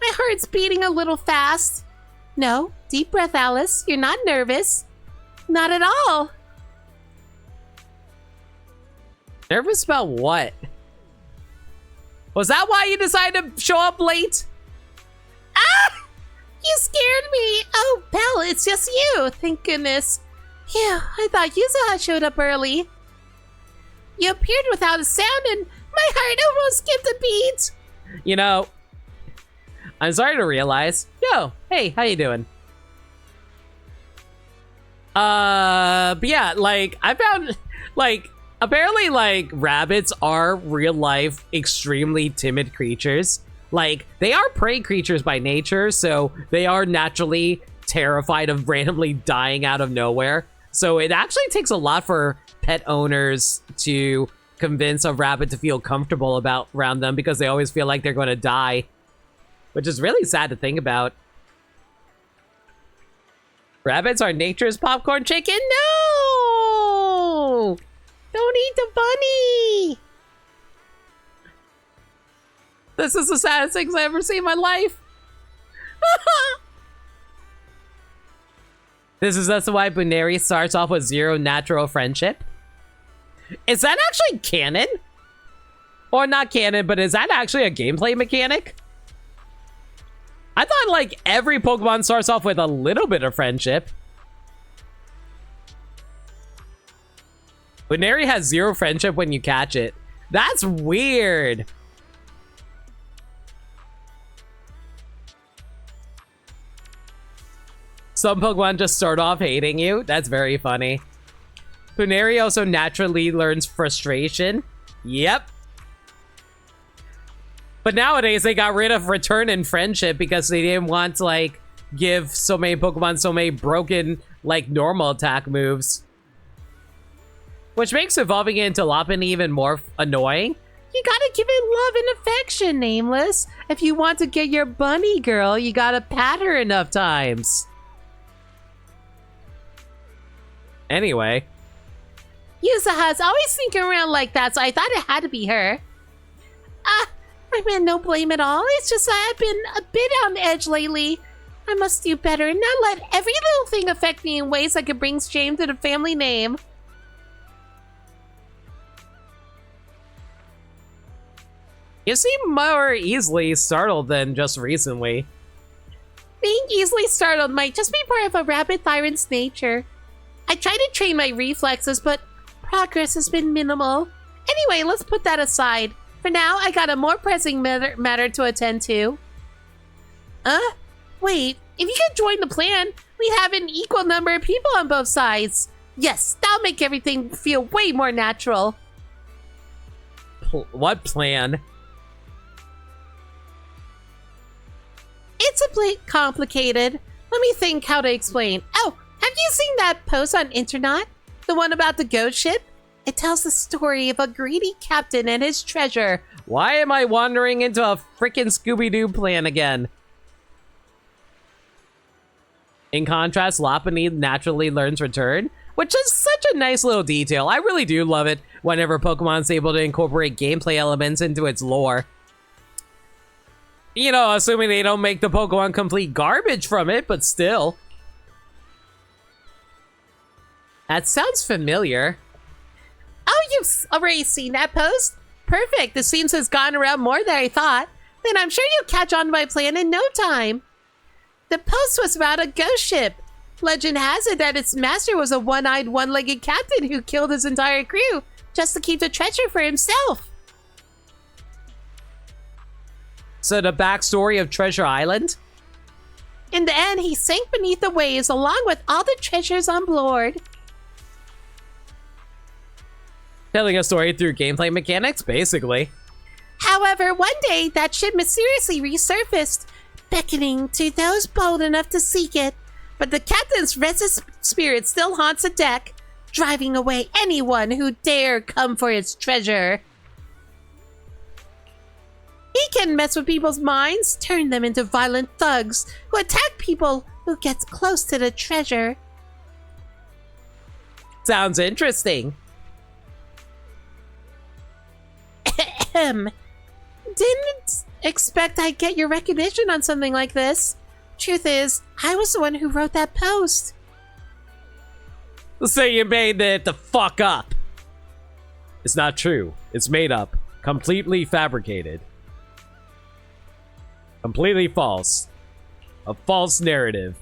My heart's beating a little fast. No, deep breath, Alice. You're not nervous. Not at all. Nervous about what? Was that why you decided to show up late? Ah! You scared me! Oh, Belle, it's just you! Thank goodness. Phew, I thought Yuzuha showed up early. You appeared without a sound and my heart almost skipped a beat! You know, I'm sorry to realize. Yo, hey, how you doing? But yeah, like, I found, like, apparently, like, rabbits are real life extremely timid creatures. Like, they are prey creatures by nature, so they are naturally terrified of randomly dying out of nowhere. So it actually takes a lot for pet owners to convince a rabbit to feel comfortable around them because they always feel like they're going to die. Which is really sad to think about. Rabbits are nature's popcorn chicken? No! Don't eat the bunny! This is the saddest things I ever seen in my life. That's why Buneri starts off with 0 natural friendship. Is that actually canon? Or not canon, but is that actually a gameplay mechanic? I thought like every Pokemon starts off with a little bit of friendship. Buneri has 0 friendship when you catch it. That's weird. Some Pokemon just start off hating you. That's very funny. Puneri also naturally learns frustration. Yep. But nowadays, they got rid of return and friendship because they didn't want to, like, give so many Pokemon so many broken, like, normal attack moves. Which makes evolving it into Lopunny even more annoying. You gotta give it love and affection, Nameless. If you want to get your bunny girl, you gotta pat her enough times. Anyway. Yusaha's always sneaking around like that, so I thought it had to be her. I meant no blame at all. It's just that I've been a bit on edge lately. I must do better and not let every little thing affect me in ways that could bring shame to the family name. You seem more easily startled than just recently. Being easily startled might just be part of a rabid tyrant's nature. I try to train my reflexes, but progress has been minimal. Anyway, let's put that aside. For now, I got a more pressing matter to attend to. Wait, if you could join the plan, we have an equal number of people on both sides. Yes, that'll make everything feel way more natural. What plan? It's a bit complicated. Let me think how to explain. Oh, have you seen that post on internet? The one about the ghost ship? It tells the story of a greedy captain and his treasure. Why am I wandering into a frickin' Scooby-Doo plan again? In contrast, Lopunny naturally learns return, which is such a nice little detail. I really do love it whenever Pokemon's able to incorporate gameplay elements into its lore. You know, assuming they don't make the Pokemon complete garbage from it, but still. That sounds familiar. Oh, you've already seen that post? Perfect. This seems to have gone around more than I thought. Then I'm sure you'll catch on to my plan in no time. The post was about a ghost ship. Legend has it that its master was a one-eyed, one-legged captain who killed his entire crew just to keep the treasure for himself. So the backstory of Treasure Island? In the end, he sank beneath the waves along with all the treasures on board. Telling a story through gameplay mechanics, basically. However, one day, that ship mysteriously resurfaced, beckoning to those bold enough to seek it. But the captain's restless spirit still haunts the deck, driving away anyone who dare come for its treasure. He can mess with people's minds, turn them into violent thugs who attack people who get close to the treasure. Sounds interesting. Didn't expect I'd get your recognition on something like this. Truth is, I was the one who wrote that post. So you made it the fuck up. It's not true. It's made up. Completely fabricated. Completely false. A false narrative.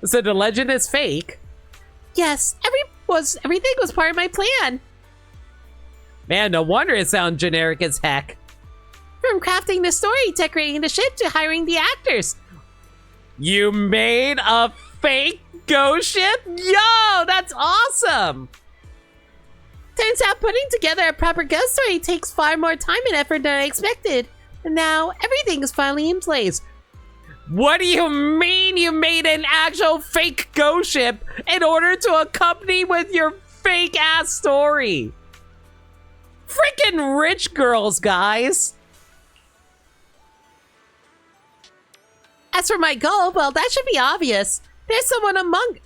So the legend is fake? Yes, everything was part of my plan. Man, no wonder it sounds generic as heck. From crafting the story, decorating the ship, to hiring the actors. You made a fake ghost ship? Yo, that's awesome! Turns out putting together a proper ghost story takes far more time and effort than I expected. And now, everything is finally in place. What do you mean you made an actual fake ghost ship in order to accompany with your fake-ass story? Freaking rich girls, guys! As for my goal, well, that should be obvious. There's someone among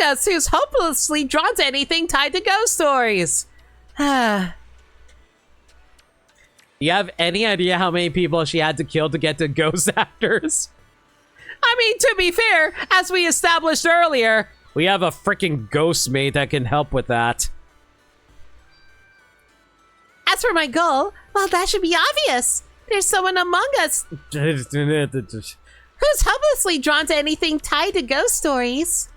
us who's hopelessly drawn to anything tied to ghost stories. You have any idea how many people she had to kill to get to ghost actors? I mean, to be fair, as we established earlier, we have a freaking ghost maid that can help with that. As for my goal, well, that should be obvious. There's someone among us who's hopelessly drawn to anything tied to ghost stories.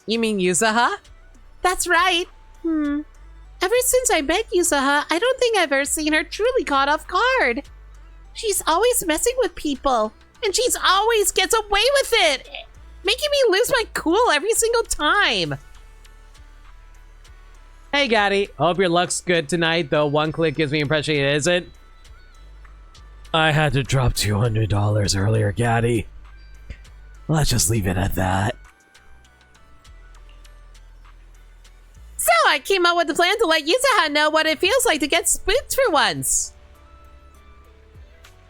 You mean Yusaha? That's right. Ever since I met Yusaha, I don't think I've ever seen her truly caught off guard. She's always messing with people, and she's always gets away with it, making me lose my cool every single time. Hey, Gaddy. Hope your luck's good tonight, though one click gives me the impression it isn't. I had to drop $200 earlier, Gaddy. Let's just leave it at that. So I came up with a plan to let Yuzuha know what it feels like to get spooked for once.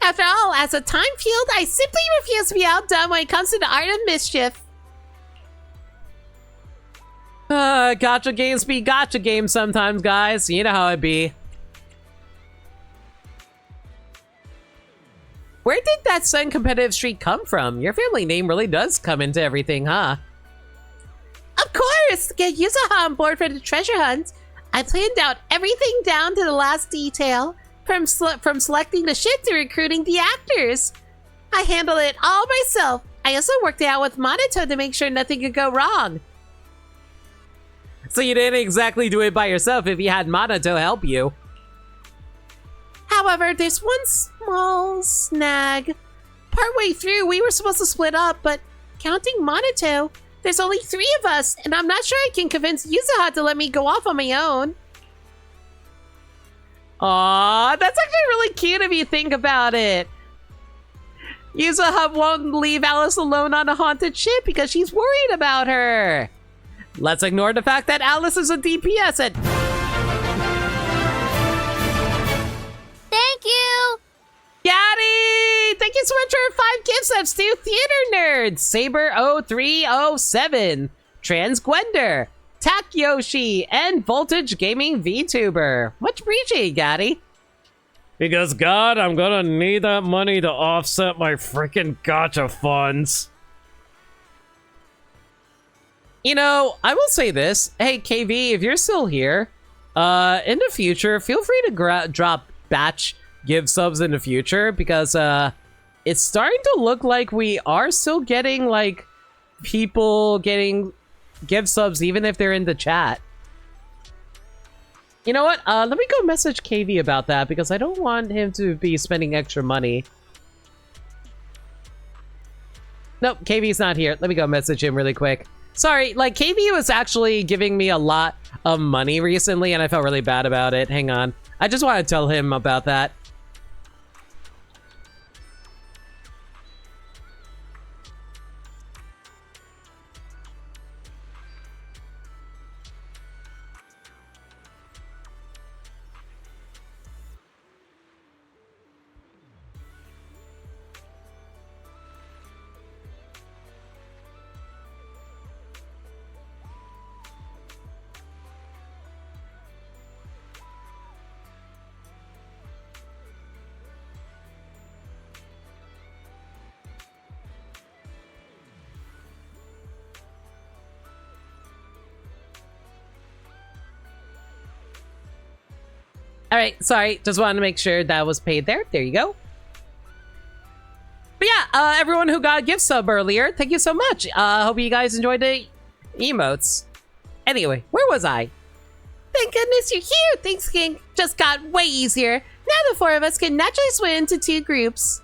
After all, as a time field, I simply refuse to be outdone when it comes to the art of mischief. Gotcha games be gotcha games sometimes, guys. You know how it be. Where did that sudden competitive streak come from? Your family name really does come into everything, huh? Of course! To get Yuzuha on board for the treasure hunt, I planned out everything down to the last detail, from selecting the ship to recruiting the actors. I handled it all myself. I also worked it out with Monato to make sure nothing could go wrong. So you didn't exactly do it by yourself if you had Monato help you. However, there's one small snag. Partway through, we were supposed to split up, but counting Monato, there's only 3 of us, and I'm not sure I can convince Yuzuha to let me go off on my own. Aww, that's actually really cute if you think about it. Yuzuha won't leave Alice alone on a haunted ship because she's worried about her. Let's ignore the fact that Alice is a DPS and... Thank you! Yaddy! Thank you so much for 5 gift subs to Theater Nerds, Saber0307, Transgwender, Tak Yoshi, and Voltage Gaming VTuber. Much appreciated, Gaddy. Because, God, I'm gonna need that money to offset my freaking gacha funds. You know, I will say this. Hey, KV, if you're still here, in the future, feel free to drop batch give subs in the future, because it's starting to look like we are still getting, like, people getting give subs even if they're in the chat. You know what? Let me go message KV about that, because I don't want him to be spending extra money. Nope, KV's not here. Let me go message him really quick. Sorry, like, KV was actually giving me a lot of money recently, and I felt really bad about it. Hang on. I just want to tell him about that. Alright, sorry. Just wanted to make sure that was paid there. There you go. But yeah, everyone who got a gift sub earlier, thank you so much. Hope you guys enjoyed the emotes. Anyway, where was I? Thank goodness you're here. Things just got way easier. Now the 4 of us can naturally split into 2 groups.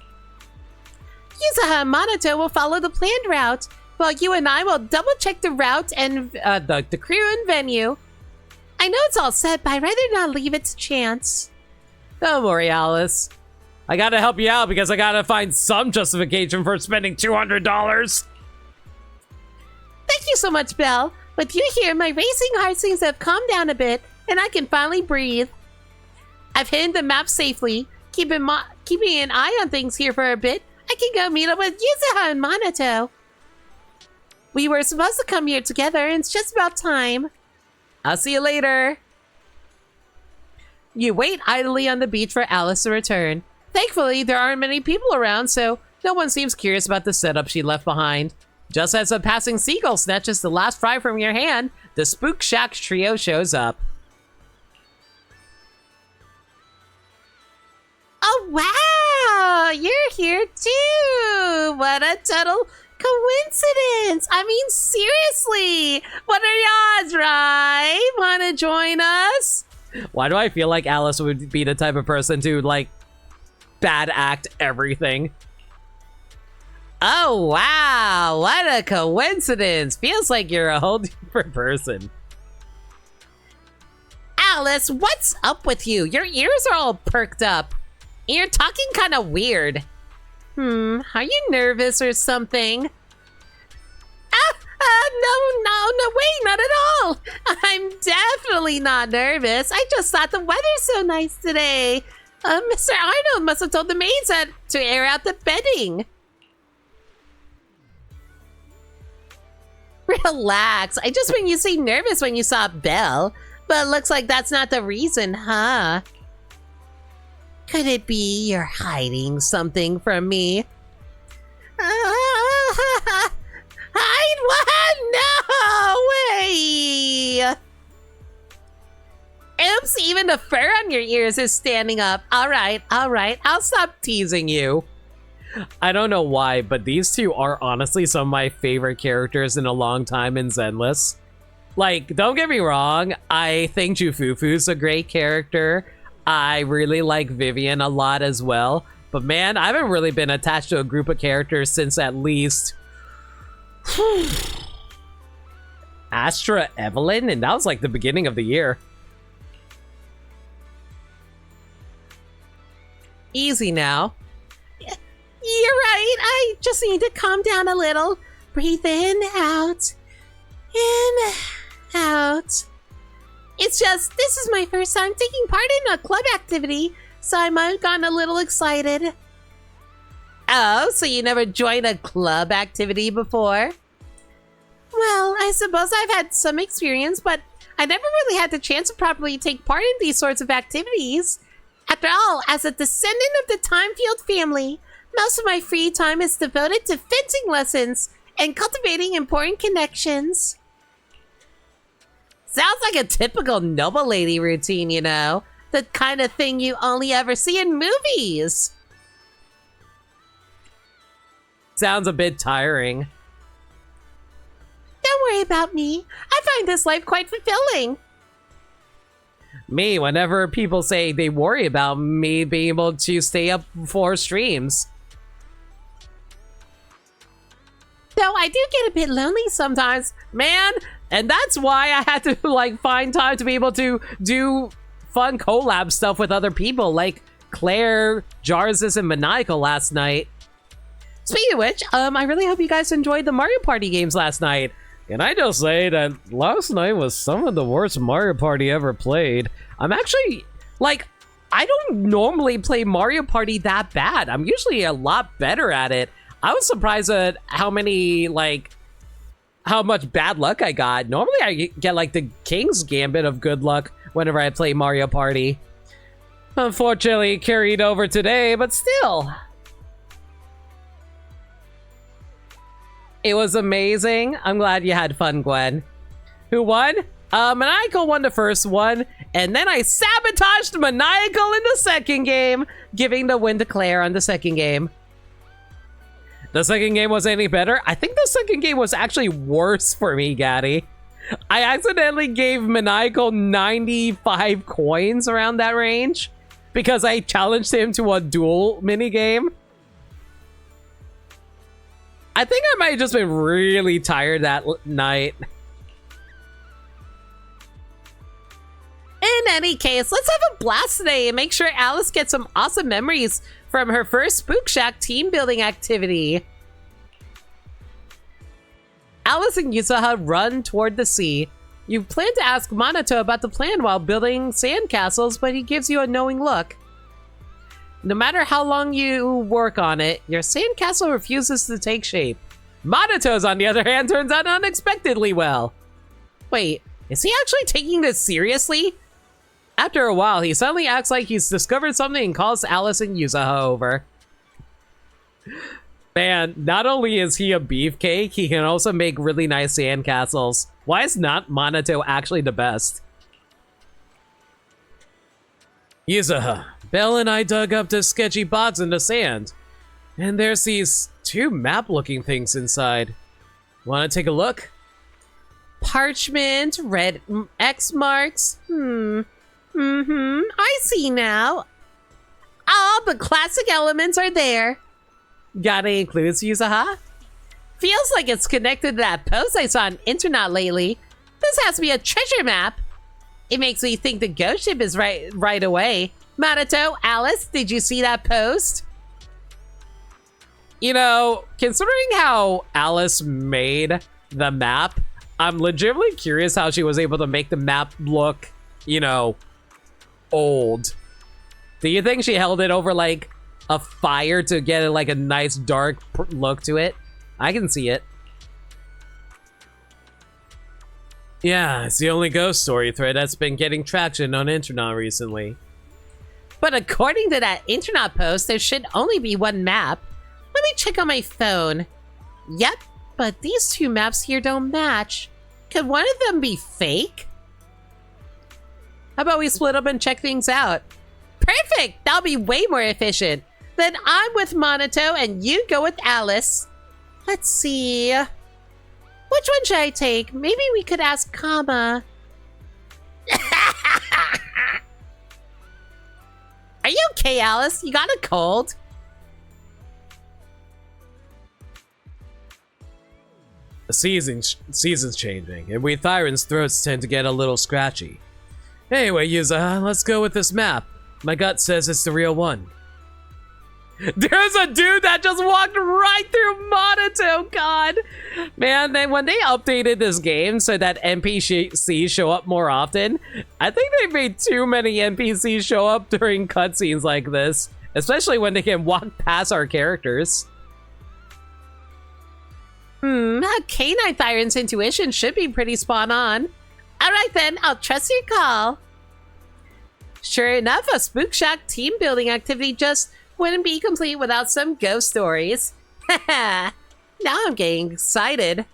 Yuzuha and Monato will follow the planned route, while you and I will double check the route and the crew and venue. I know it's all set, but I'd rather not leave it to chance. Don't worry, Alice. I gotta help you out because I gotta find some justification for spending $200. Thank you so much, Belle. With you here, my racing heart seems to have calmed down a bit, and I can finally breathe. I've hidden the map safely, keeping an eye on things here for a bit. I can go meet up with Yuzuha and Monato. We were supposed to come here together, and it's just about time. I'll see you later. You wait idly on the beach for Alice to return. Thankfully, there aren't many people around, so no one seems curious about the setup she left behind. Just as a passing seagull snatches the last fry from your hand, the Spook Shack trio shows up. Oh, wow! You're here too! What a total coincidence! I mean, seriously! What are your odds, right? Wanna join us? Why do I feel like Alice would be the type of person to, like, bad act everything. Oh, wow. What a coincidence. Feels like you're a whole different person. Alice, what's up with you? Your ears are all perked up. You're talking kind of weird. Are you nervous or something? No, wait, not at all. I'm definitely not nervous. I just thought the weather's so nice today. Mr. Arnold must have told the maids to air out the bedding. Relax. I just meant you seemed nervous when you saw Belle. But looks like that's not the reason, huh? Could it be you're hiding something from me? Hide what? No way! Oops, even the fur on your ears is standing up. All right, I'll stop teasing you. I don't know why, but these two are honestly some of my favorite characters in a long time in Zenless. Like, don't get me wrong, I think Jufufu's a great character. I really like Vivian a lot as well. But man, I haven't really been attached to a group of characters since at least Astra Evelyn, and that was like the beginning of the year. Easy now. You're right, I just need to calm down a little. Breathe in, out. In, out. It's just, this is my first time taking part in a club activity, so I might have gotten a little excited. Oh, so you never joined a club activity before? Well, I suppose I've had some experience, but I never really had the chance to properly take part in these sorts of activities. After all, as a descendant of the Timefield family, most of my free time is devoted to fencing lessons and cultivating important connections. Sounds like a typical noble lady routine, you know? The kind of thing you only ever see in movies. Sounds a bit tiring. Don't worry about me. I find this life quite fulfilling. Me, whenever people say they worry about me being able to stay up for streams. Though I do get a bit lonely sometimes, man, and that's why I had to like find time to be able to do fun collab stuff with other people like Claire, Jarzus, and Maniacal last night. Speaking of which, I really hope you guys enjoyed the Mario Party games last night. Can I just say that last night was some of the worst Mario Party ever played. I'm actually, like, I don't normally play Mario Party that bad. I'm usually a lot better at it. I was surprised at how many, like, how much bad luck I got. Normally I get, like, the King's Gambit of good luck whenever I play Mario Party. Unfortunately, carried over today, but still. It was amazing. I'm glad you had fun, Gwen. Who won? Maniacal won the first one, and then I sabotaged Maniacal in the second game, giving the win to Claire on the second game. The second game was any better? I think the second game was actually worse for me, Gaddy. I accidentally gave Maniacal 95 coins around that range because I challenged him to a duel minigame. I think I might have just been really tired that night. In any case, let's have a blast today and make sure Alice gets some awesome memories from her first Spook Shack team building activity. Alice and Yusaha run toward the sea. You plan to ask Minato about the plan while building sandcastles, but he gives you a knowing look. No matter how long you work on it, your sandcastle refuses to take shape. Monato's, on the other hand, turns out unexpectedly well. Wait, is he actually taking this seriously? After a while, he suddenly acts like he's discovered something and calls Alice and Yusaha over. Man, not only is he a beefcake, he can also make really nice sandcastles. Why is not Minato actually the best? Yusaha, Belle and I dug up this sketchy box in the sand. And there's these two map-looking things inside. Want to take a look? Parchment, red X marks. I see now. Oh, All the classic elements are there. Got any clues, Yuzaha? Feels like it's connected to that post I saw on internet lately. This has to be a treasure map. It makes me think the ghost ship is right away. Maruto, Alice, did you see that post? You know, considering how Alice made the map, I'm legitimately curious how she was able to make the map look, you know, old. Do you think she held it over like a fire to get like a nice dark look to it? I can see it. Yeah, it's the only ghost story thread that's been getting traction on internet recently. But according to that internet post, there should only be one map. Let me check on my phone. Yep, but these two maps here don't match. Could one of them be fake? How about we split up and check things out? Perfect! That'll be way more efficient. Then I'm with Monato and you go with Alice. Let's see. Which one should I take? Maybe we could ask Kama. Are you okay, Alice? You got a cold? The season's changing, and we Thyrans' throats tend to get a little scratchy. Anyway, Yuza, let's go with this map. My gut says it's the real one. There's a dude that just walked right through Monato, God! Man, when they updated this game so that NPCs show up more often, I think they made too many NPCs show up during cutscenes like this, especially when they can walk past our characters. Canine Thyron's intuition should be pretty spot on. Alright then, I'll trust your call. Sure enough, a Spook Shack team building activity just wouldn't be complete without some ghost stories. Haha, now I'm getting excited.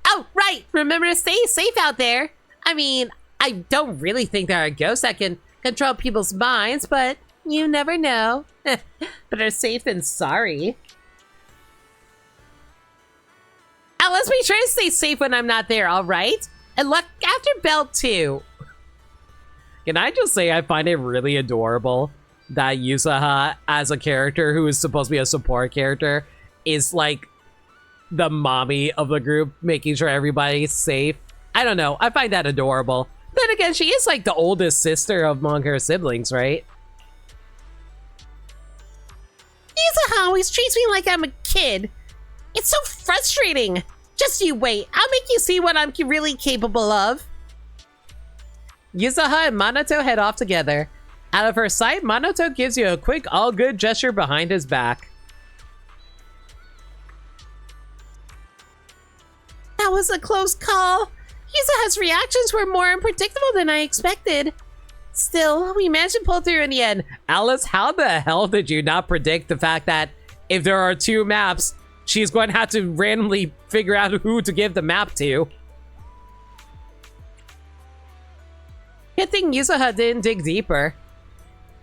Oh, right, remember to stay safe out there. I mean, I don't really think there are ghosts that can control people's minds, but you never know. Better safe than sorry. Let's be sure to stay safe when I'm not there, alright? And look after Belle, too. Can I just say I find it really adorable that Yusaha, as a character who is supposed to be a support character, is like the mommy of the group, making sure everybody's safe. I don't know, I find that adorable. Then again, she is like the oldest sister among her siblings, right? Yusaha always treats me like I'm a kid. It's so frustrating. Just you wait. I'll make you see what I'm really capable of. Yusaha and Monato head off together. Out of her sight, Monato gives you a quick all-good gesture behind his back. That was a close call. Yusaha's reactions were more unpredictable than I expected. Still, we managed to pull through in the end. Alice, how the hell did you not predict the fact that if there are two maps, she's going to have to randomly figure out who to give the map to? Good thing Yusaha didn't dig deeper.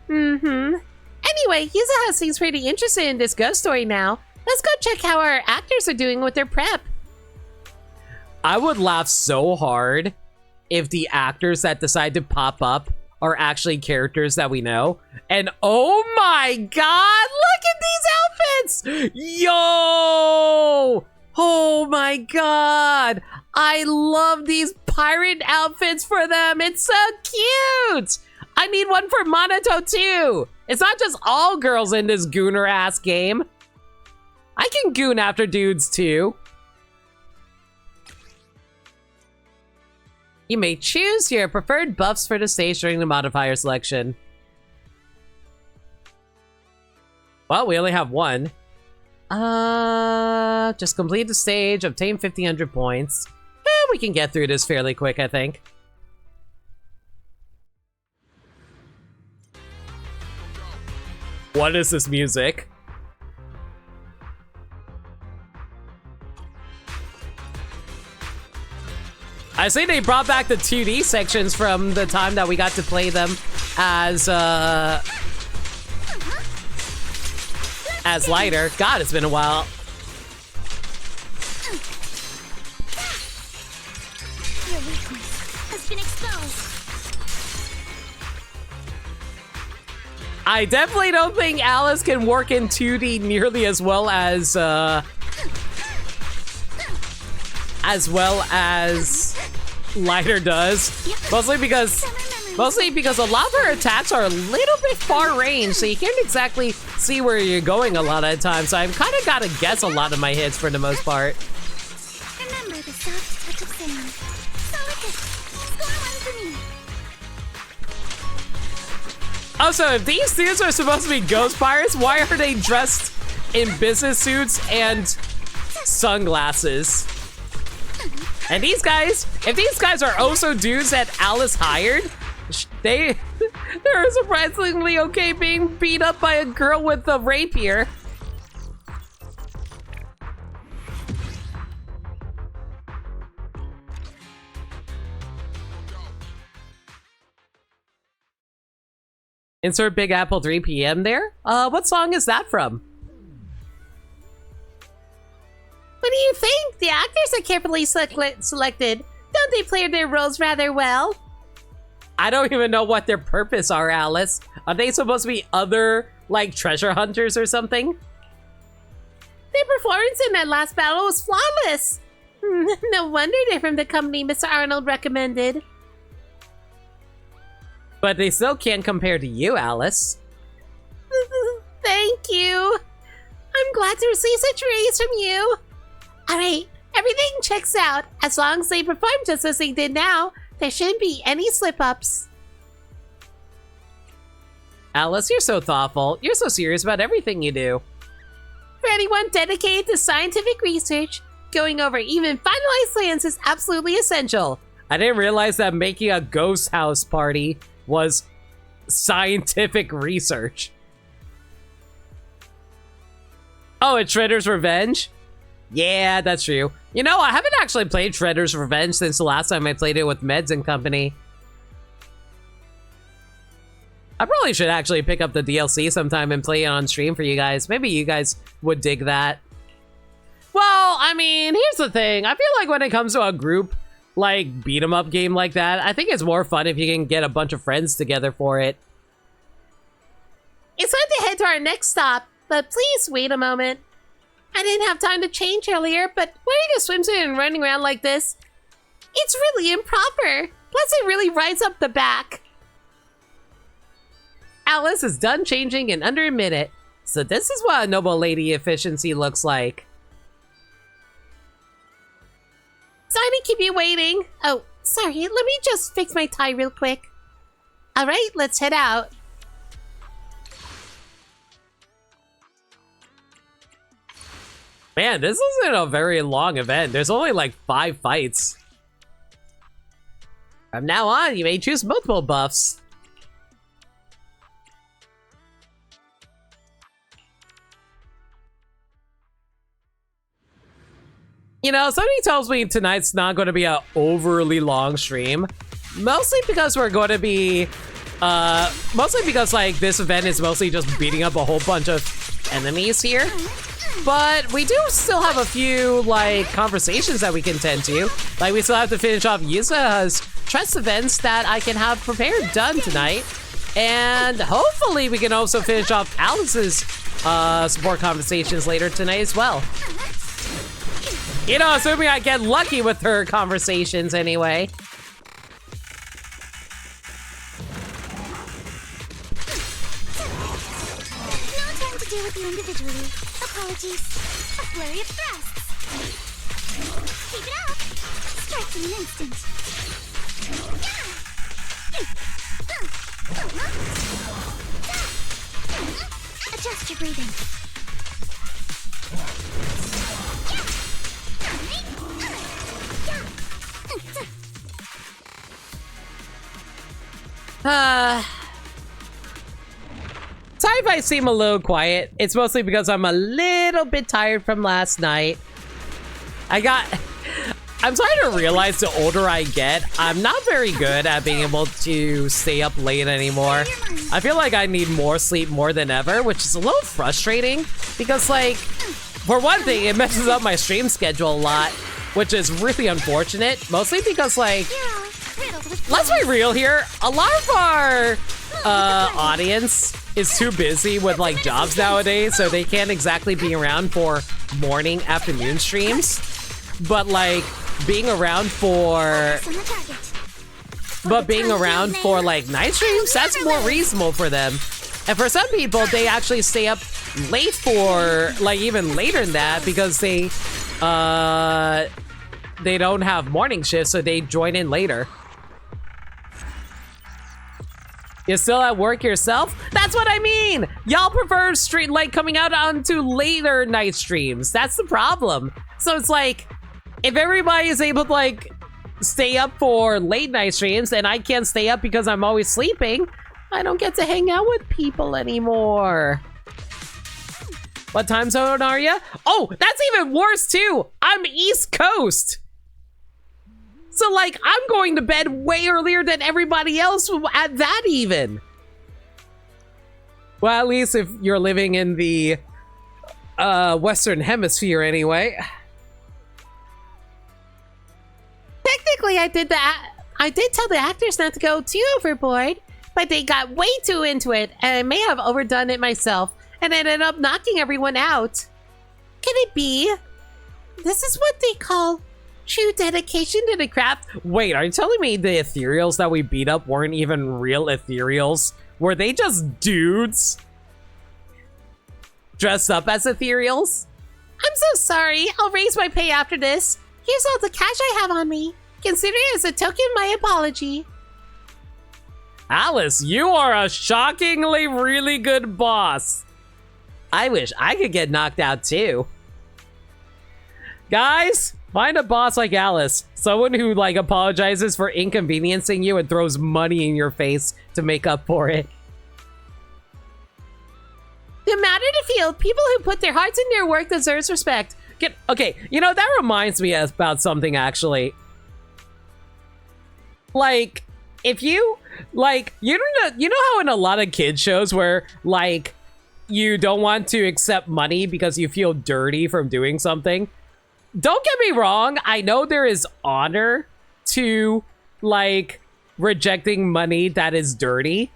Anyway, Yusaha seems pretty interested in this ghost story now. Let's go check how our actors are doing with their prep. I would laugh so hard if the actors that decide to pop up are actually characters that we know. And oh my god, look at these outfits! Yo! Oh my god! I love these pirate outfits for them. It's so cute! I need one for Monato too! It's not just all girls in this gooner ass game. I can goon after dudes too. You may choose your preferred buffs for the stage during the modifier selection. Well, we only have one. Just complete the stage, obtain 1,500 points. We can get through this fairly quick, I think. What is this music? I see they brought back the 2D sections from the time that we got to play them as lighter. God, it's been a while. Your weakness has been exposed. I definitely don't think Alice can work in 2D nearly as well as Lighter does. Mostly because a lot of her attacks are a little bit far range, so you can't exactly see where you're going a lot of the time. So I've kind of got to guess a lot of my hits for the most part. Remember the soft touch of sand. Solid hit. Score one for me. Also, if these dudes are supposed to be ghost pirates, why are they dressed in business suits and sunglasses? And these guys, if these guys are also dudes that Alice hired, they're surprisingly okay being beat up by a girl with a rapier. Insert Big Apple 3 PM there. What song is that from? What do you think? The actors are carefully selected. Don't they play their roles rather well? I don't even know what their purpose are, Alice. Are they supposed to be other, like, treasure hunters or something? Their performance in that last battle was flawless. No wonder they're from the company Mr. Arnold recommended. But they still can't compare to you, Alice. Thank you. I'm glad to receive such praise from you. Alright, everything checks out. As long as they perform just as they did now, there shouldn't be any slip-ups. Alice, you're so thoughtful. You're so serious about everything you do. For anyone dedicated to scientific research, going over even finalized plans is absolutely essential. I didn't realize that making a ghost house party was scientific research. Oh, it's Shredder's Revenge? Yeah, that's true. You know, I haven't actually played Shredder's Revenge since the last time I played it with Meds and company. I probably should actually pick up the DLC sometime and play it on stream for you guys. Maybe you guys would dig that. Well, I mean, here's the thing. I feel like when it comes to a group, like, beat-em-up game like that, I think it's more fun if you can get a bunch of friends together for it. It's time to head to our next stop, but please wait a moment. I didn't have time to change earlier, but wearing a swimsuit and running around like this, it's really improper. Plus, it really rides up the back. Alice is done changing in under a minute, so this is what a noble lady efficiency looks like. Sorry to keep you waiting. Oh, sorry, let me just fix my tie real quick. Alright, let's head out. Man, this isn't a very long event. There's only like 5 fights. From now on, you may choose multiple buffs. You know, somebody tells me tonight's not going to be an overly long stream. Mostly because we're going to be... mostly because, like, this event is mostly just beating up a whole bunch of enemies here. But we do still have a few, like, conversations that we can tend to. Like, we still have to finish off Yusa's trust events that I can have prepared done tonight. And hopefully we can also finish off Alice's support conversations later tonight as well. You know, assuming I get lucky with her conversations anyway. No time to deal with you individually. Apologies. A flurry of thrusts. Keep it up. Strikes in an instant. Adjust your breathing. Sorry if I seem a little quiet. It's mostly because I'm a little bit tired from last night. I'm starting to realize the older I get, I'm not very good at being able to stay up late anymore. I feel like I need more sleep more than ever, which is a little frustrating because, like, for one thing, it messes up my stream schedule a lot, which is really unfortunate, mostly because, like, let's be real here, a lot of our audience is too busy with like jobs nowadays, so they can't exactly be around for morning, afternoon streams. But like being around for like night streams, that's more reasonable for them. And for some people, they actually stay up late for like even later than that because they don't have morning shifts, so they join in later. You're still at work yourself? That's what I mean! Y'all prefer like coming out onto later night streams. That's the problem. So it's like, if everybody is able to like stay up for late night streams and I can't stay up because I'm always sleeping, I don't get to hang out with people anymore. What time zone are you? Oh, that's even worse too! I'm East Coast! So, like, I'm going to bed way earlier than everybody else at that even. Well, at least if you're living in the Western Hemisphere anyway. Technically, I did tell the actors not to go too overboard, but they got way too into it, and I may have overdone it myself, and ended up knocking everyone out. Could it be? This is what they call true dedication to the craft. Wait, are you telling me the ethereals that we beat up weren't even real ethereals? Were they just dudes dressed up as ethereals? I'm so sorry. I'll raise my pay after this. Here's all the cash I have on me. Consider it as a token of my apology. Alice, you are a shockingly really good boss. I wish I could get knocked out too. Guys, find a boss like Alice. Someone who like apologizes for inconveniencing you and throws money in your face to make up for it. No matter the field, people who put their hearts into their work deserves respect. Okay, you know, that reminds me about something actually. Like, if you, like, you know how in a lot of kids shows where, like, you don't want to accept money because you feel dirty from doing something? Don't get me wrong, I know there is honor to, like, rejecting money that is dirty.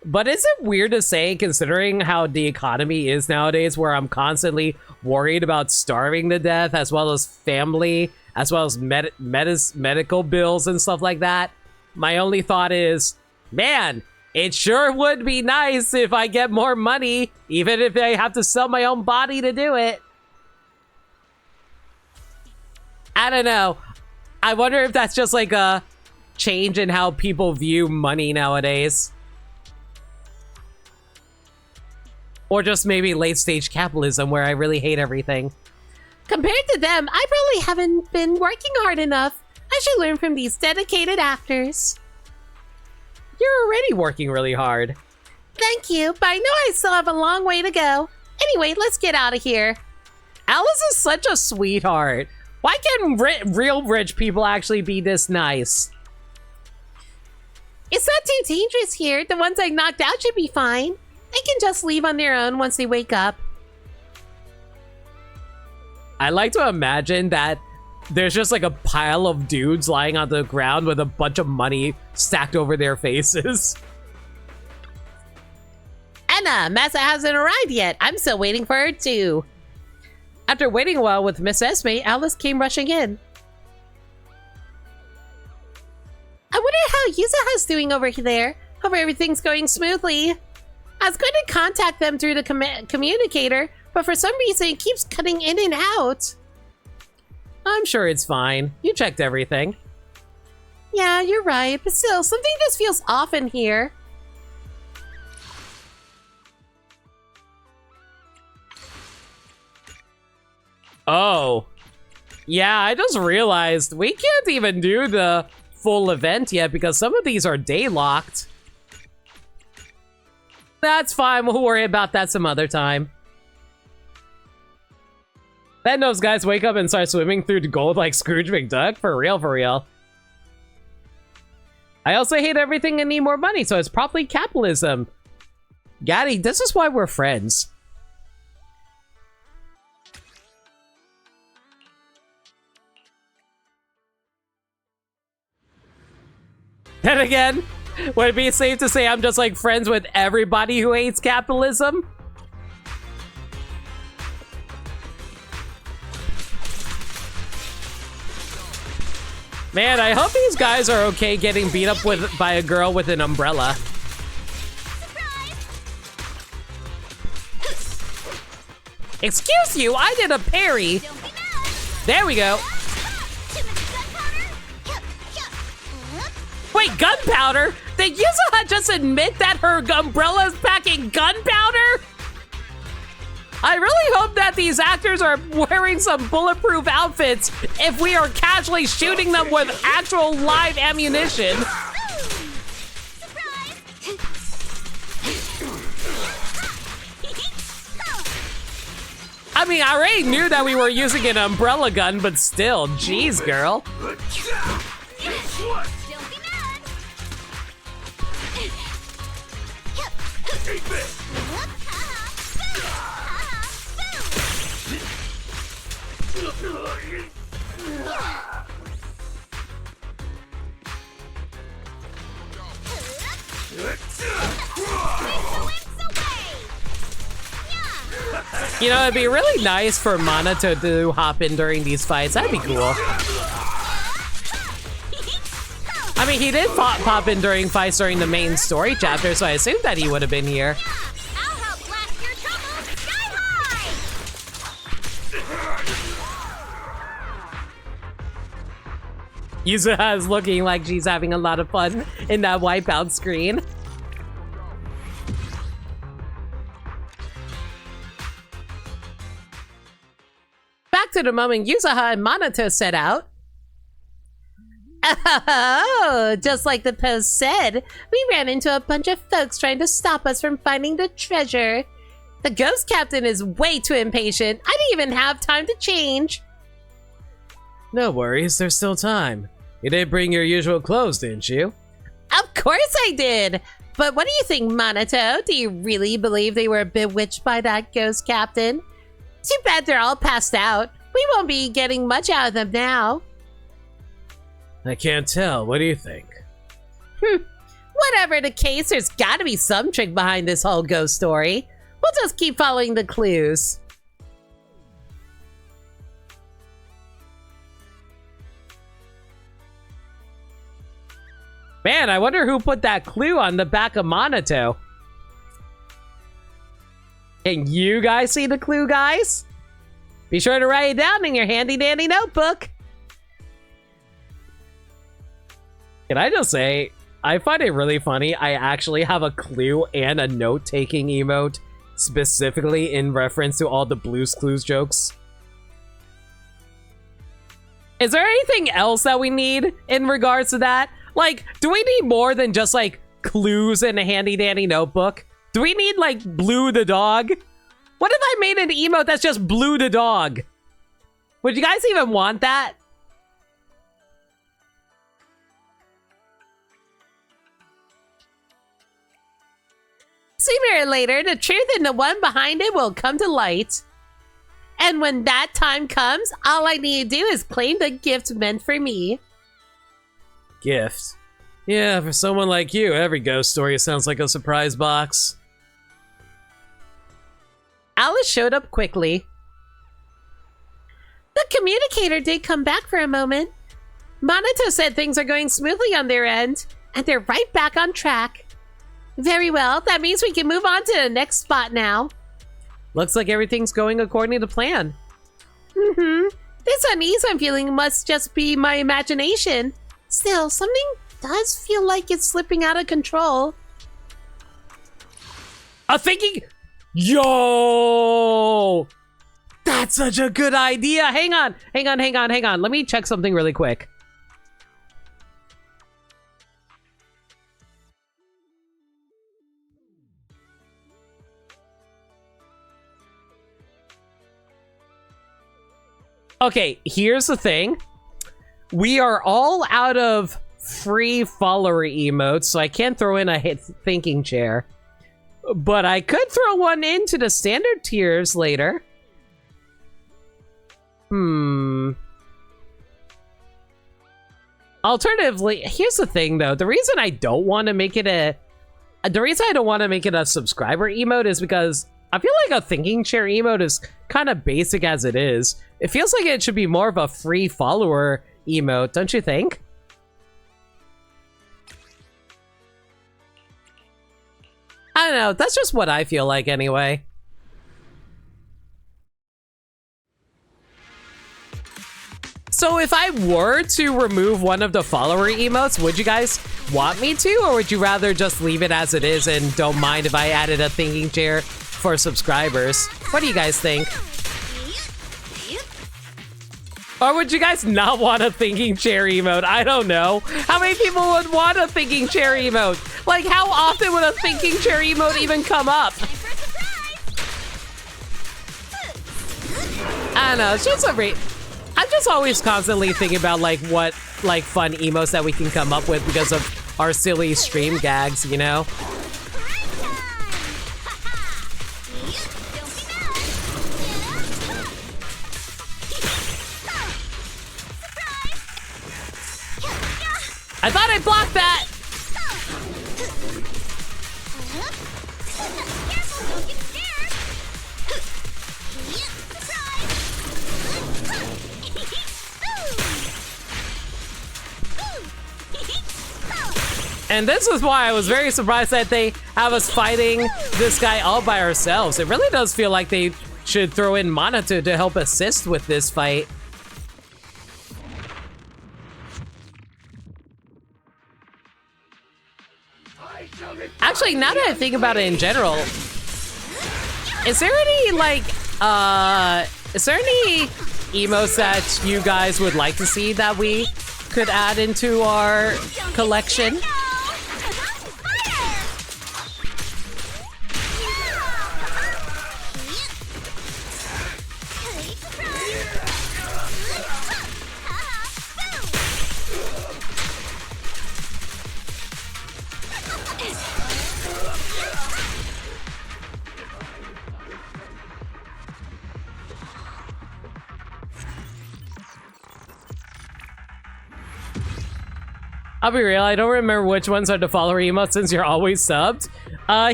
But is it weird to say, considering how the economy is nowadays, where I'm constantly worried about starving to death, as well as family, as well as medical bills and stuff like that? My only thought is, man, it sure would be nice if I get more money, even if I have to sell my own body to do it. I don't know. I wonder if that's just like a change in how people view money nowadays. Or just maybe late-stage capitalism where I really hate everything. Compared to them, I probably haven't been working hard enough. I should learn from these dedicated actors. You're already working really hard. Thank you, but I know I still have a long way to go. Anyway, let's get out of here. Alice is such a sweetheart. Why can't real rich people actually be this nice? It's not too dangerous here. The ones I knocked out should be fine. They can just leave on their own once they wake up. I like to imagine that there's just like a pile of dudes lying on the ground with a bunch of money stacked over their faces. Anna, Massa hasn't arrived yet. I'm still waiting for her too. After waiting a while with Miss Esme, Alice came rushing in. I wonder how Yuzaha's doing over there. Hope everything's going smoothly. I was going to contact them through the communicator, but for some reason it keeps cutting in and out. I'm sure it's fine. You checked everything. Yeah, you're right, but still, something just feels off in here. Oh. Yeah, I just realized we can't even do the full event yet because some of these are day-locked. That's fine, we'll worry about that some other time. Then those guys wake up and start swimming through gold like Scrooge McDuck? For real, for real. I also hate everything and need more money, so it's probably capitalism. Gaddy, this is why we're friends. Then again, Would it be safe to say I'm just like friends with everybody who hates capitalism? Man, I hope these guys are okay getting beat up by a girl with an umbrella. Excuse you, I did a parry. There we go. Wait, gunpowder? Did Yuzuha just admit that her umbrella is packing gunpowder? I really hope that these actors are wearing some bulletproof outfits if we are casually shooting them with actual live ammunition. I mean, I already knew that we were using an umbrella gun, but still, jeez, girl. You know, it'd be really nice for Minato to hop in during these fights. That'd be cool. I mean, he did pop in during fights during the main story chapter, so I assumed that he would have been here. I'll help blast your troubles sky high! Yuzuha is looking like she's having a lot of fun in that wipeout screen. Back to the moment Yuzuha and Minato set out. Oh, just like the post said, we ran into a bunch of folks trying to stop us from finding the treasure. The ghost captain is way too impatient. I didn't even have time to change. No worries, there's still time. You did bring your usual clothes, didn't you? Of course I did. But what do you think, Minato? Do you really believe they were bewitched by that ghost captain? Too bad they're all passed out. We won't be getting much out of them now. I can't tell. What do you think? Whatever the case, there's gotta be some trick behind this whole ghost story. We'll just keep following the clues. Man, I wonder who put that clue on the back of Minato. Can you guys see the clue, guys? Be sure to write it down in your handy-dandy notebook. Can I just say, I find it really funny. I actually have a clue and a note-taking emote specifically in reference to all the Blue's Clues jokes. Is there anything else that we need in regards to that? Like, do we need more than just, like, clues in a handy-dandy notebook? Do we need, like, Blue the dog? What if I made an emote that's just Blue the dog? Would you guys even want that? Sooner or later, the truth and the one behind it will come to light. And when that time comes, all I need to do is claim the gift meant for me. Gift? Yeah, for someone like you, every ghost story sounds like a surprise box. Alice showed up quickly. The communicator did come back for a moment. Minato said things are going smoothly on their end, and they're right back on track. Very well, that means we can move on to the next spot now. Looks like everything's going according to plan. This unease I'm feeling must just be my imagination. Still, something does feel like it's slipping out of control. I'm thinking... Yo! That's such a good idea! Hang on. Let me check something really quick. Okay, here's the thing. We are all out of free follower emotes, so I can't throw in a thinking chair. But I could throw one into the standard tiers later. Alternatively, here's the thing though. The reason I don't want to make it a subscriber emote is because I feel like a thinking chair emote is kind of basic as it is. It feels like it should be more of a free follower emote, don't you think? I don't know, that's just what I feel like anyway. So if I were to remove one of the follower emotes, would you guys want me to, or would you rather just leave it as it is and don't mind if I added a thinking chair for subscribers? What do you guys think? Or would you guys not want a thinking chair emote? I don't know. How many people would want a thinking chair emote? Like, how often would a thinking chair emote even come up? I don't know, it's just I'm just always constantly thinking about like what like fun emotes that we can come up with because of our silly stream gags, you know? I thought I blocked that! And this is why I was very surprised that they have us fighting this guy all by ourselves. It really does feel like they should throw in Monito to help assist with this fight. Actually, now that I think about it in general, is there any, like, is there any emotes that you guys would like to see that we could add into our collection? I'll be real, I don't remember which ones are the follower emotes since you're always subbed.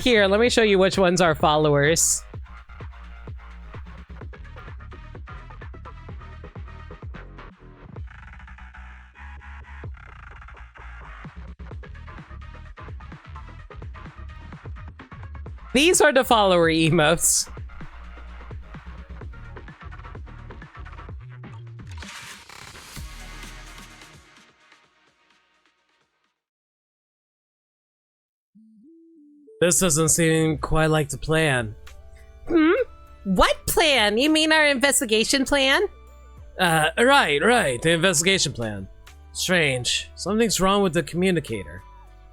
Here, let me show you which ones are followers. These are the follower emotes. This doesn't seem quite like the plan. What plan? You mean our investigation plan? Right, the investigation plan. Strange. Something's wrong with the communicator.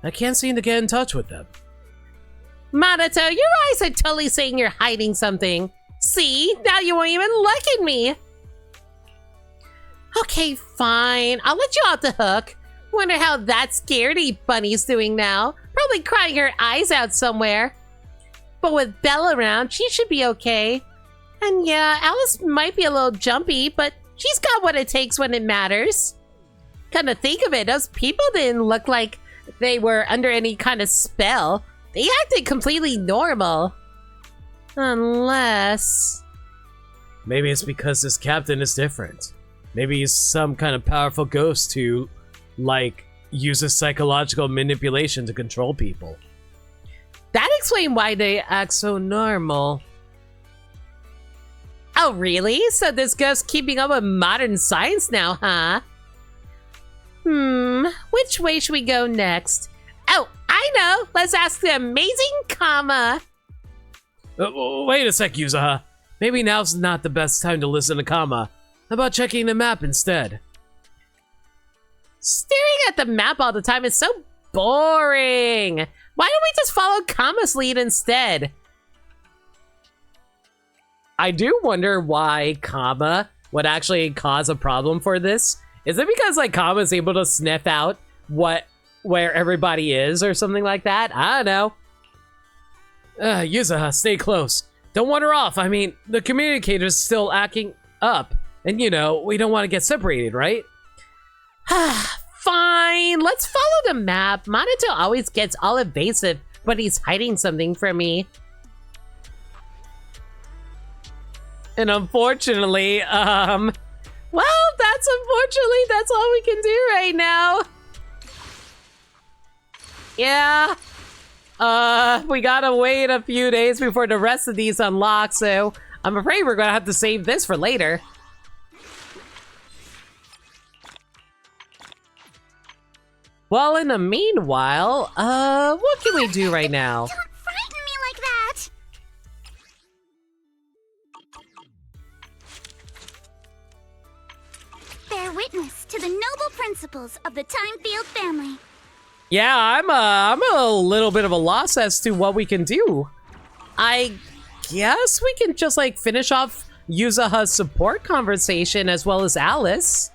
I can't seem to get in touch with them. Monito, your eyes are totally saying you're hiding something. See? Now you won't even look at me. Okay, fine. I'll let you off the hook. Wonder how that scaredy bunny's doing now. Probably crying her eyes out somewhere. But with Belle around, she should be okay. And yeah, Alice might be a little jumpy, but she's got what it takes when it matters. Come to think of it, those people didn't look like they were under any kind of spell. They acted completely normal. Unless... Maybe it's because this captain is different. Maybe he's some kind of powerful ghost who, like, uses psychological manipulation to control people. That explains why they act so normal. Oh, really? So this ghost keeping up with modern science now, huh? Which way should we go next? Oh, I know! Let's ask the amazing Kama! Wait a sec, Yuzaha. Maybe now's not the best time to listen to Kama. How about checking the map instead? Staring at the map all the time is so boring! Why don't we just follow Kama's lead instead? I do wonder why Kama would actually cause a problem for this. Is it because, like, Kama's able to sniff out where everybody is or something like that? I don't know. Yuzaha, stay close. Don't wander off. I mean, the communicator's still acting up. And, you know, we don't want to get separated, right? Fine, let's follow the map. Minato always gets all evasive when he's hiding something from me. And unfortunately, Well, that's all we can do right now. yeah. We gotta wait a few days before the rest of these unlock, so I'm afraid we're gonna have to save this for later. Well, in the meanwhile, what can we do right now? Don't frighten me like that! Bear witness to the noble principles of the Timefield family. Yeah, I'm a little bit of a loss as to what we can do. I guess we can just like finish off Yuzaha's support conversation as well as Alice.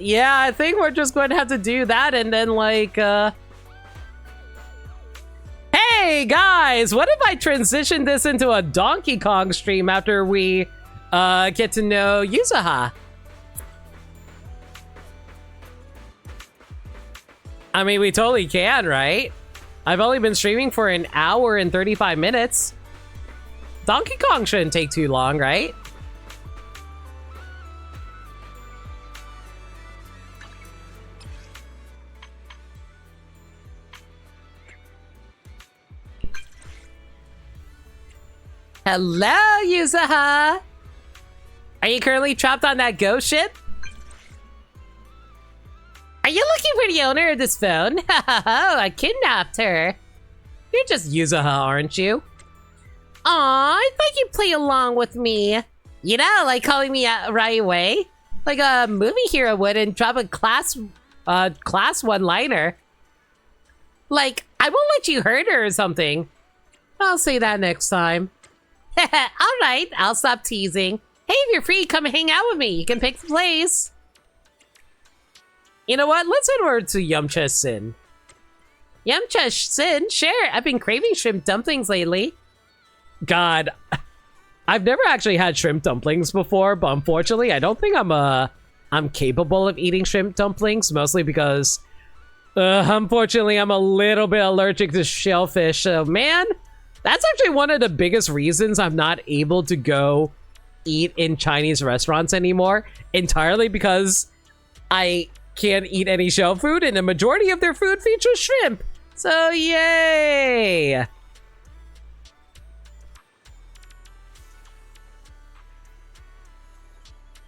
Yeah, I think we're just going to have to do that and then like, hey guys, what if I transition this into a Donkey Kong stream after we get to know Yuzaha? I mean, we totally can, right? I've only been streaming for an hour and 35 minutes. Donkey Kong shouldn't take too long, right? Hello, Yuzaha! Are you currently trapped on that ghost ship? Are you looking for the owner of this phone? I kidnapped her. You're just Yuzaha, aren't you? Aw, I thought you'd play along with me. You know, like calling me out right away. Like a movie hero would and drop a class one-liner. Like, I won't let you hurt her or something. I'll say that next time. Alright, I'll stop teasing. Hey, if you're free, come hang out with me. You can pick the place. You know what? Let's head over to Yumcha Sin. Yumcha Sin? Sure, I've been craving shrimp dumplings lately. God, I've never actually had shrimp dumplings before, but unfortunately, I don't think I'm capable of eating shrimp dumplings, mostly because, unfortunately, I'm a little bit allergic to shellfish. So, man, that's actually one of the biggest reasons I'm not able to go eat in Chinese restaurants anymore, entirely because I can't eat any shell food, and the majority of their food features shrimp. So, yay!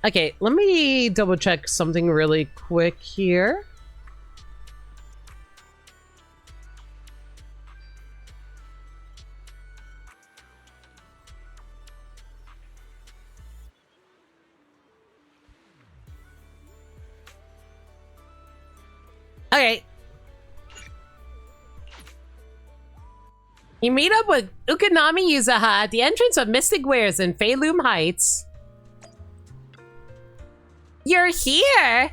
Okay, let me double check something really quick here. Okay. You meet up with Ukanami Yuzaha at the entrance of Mystic Wares in Feilum Heights. You're here!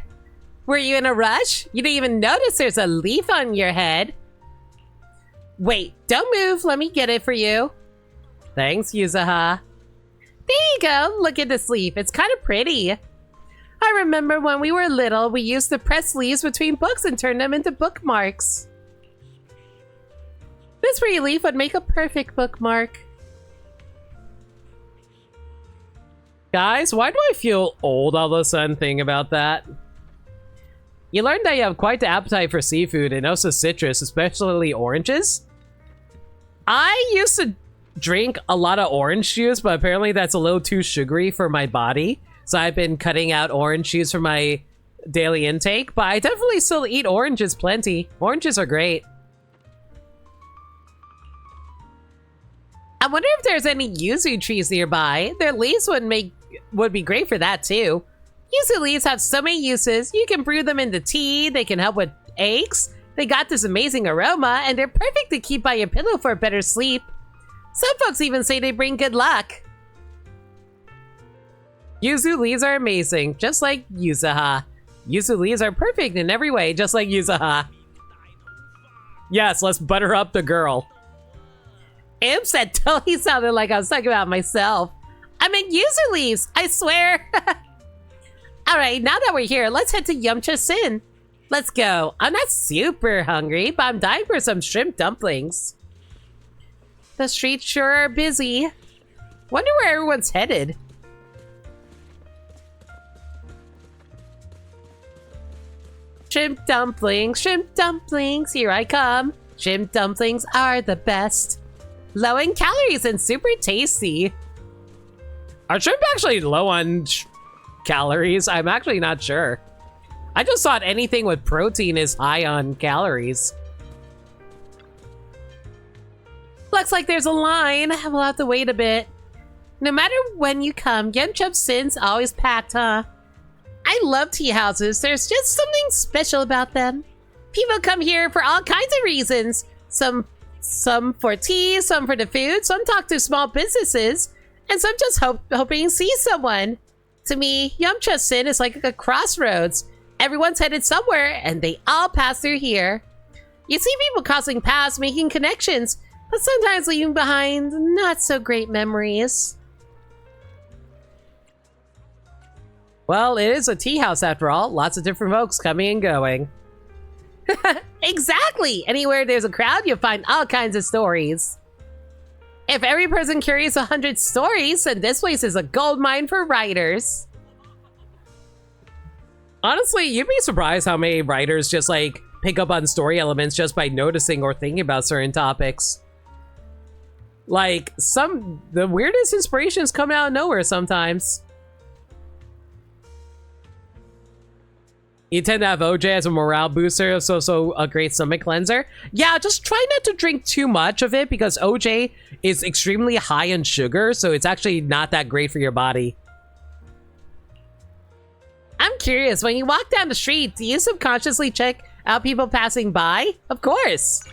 Were you in a rush? You didn't even notice there's a leaf on your head. Wait, don't move. Let me get it for you. Thanks, Yuzaha. There you go. Look at this leaf. It's kind of pretty. I remember when we were little, we used to press leaves between books and turn them into bookmarks. This pretty leaf would make a perfect bookmark. Guys, why do I feel old all of a sudden thinking about that? You learned that you have quite the appetite for seafood and also citrus, especially oranges. I used to drink a lot of orange juice, but apparently that's a little too sugary for my body. So I've been cutting out orange juice from my daily intake, but I definitely still eat oranges plenty. Oranges are great. I wonder if there's any yuzu trees nearby. Their leaves would be great for that too. Yuzu leaves have so many uses. You can brew them into tea, they can help with aches, they got this amazing aroma, and they're perfect to keep by your pillow for a better sleep. Some folks even say they bring good luck. Yuzu leaves are amazing, just like Yuzaha. Yuzu leaves are perfect in every way, just like Yuzaha. Yes, let's butter up the girl. Oops, that totally sounded like I was talking about myself. I meant yuzu leaves, I swear. Alright, now that we're here, let's head to Yumcha Sin. Let's go. I'm not super hungry, but I'm dying for some shrimp dumplings. The streets sure are busy. Wonder where everyone's headed. Shrimp dumplings, here I come. Shrimp dumplings are the best. Low in calories and super tasty. Are shrimp actually low on calories? I'm actually not sure. I just thought anything with protein is high on calories. Looks like there's a line. We'll have to wait a bit. No matter when you come, Yumcha Sin's always packed, huh? I love tea houses. There's just something special about them. People come here for all kinds of reasons. Some for tea, some for the food, some talk to small businesses, and some just hoping to see someone. To me, Yumcha Sin is like a crossroads. Everyone's headed somewhere, and they all pass through here. You see people crossing paths, making connections, but sometimes leaving behind not so great memories. Well, it is a tea house after all. Lots of different folks coming and going. Exactly! Anywhere there's a crowd, you'll find all kinds of stories. If every person carries 100 stories, then this place is a goldmine for writers. Honestly, you'd be surprised how many writers just like pick up on story elements just by noticing or thinking about certain topics. Like, the weirdest inspirations come out of nowhere sometimes. You tend to have OJ as a morale booster, it's also a great stomach cleanser. Yeah, just try not to drink too much of it because OJ is extremely high in sugar, so it's actually not that great for your body. I'm curious, when you walk down the street, do you subconsciously check out people passing by? Of course.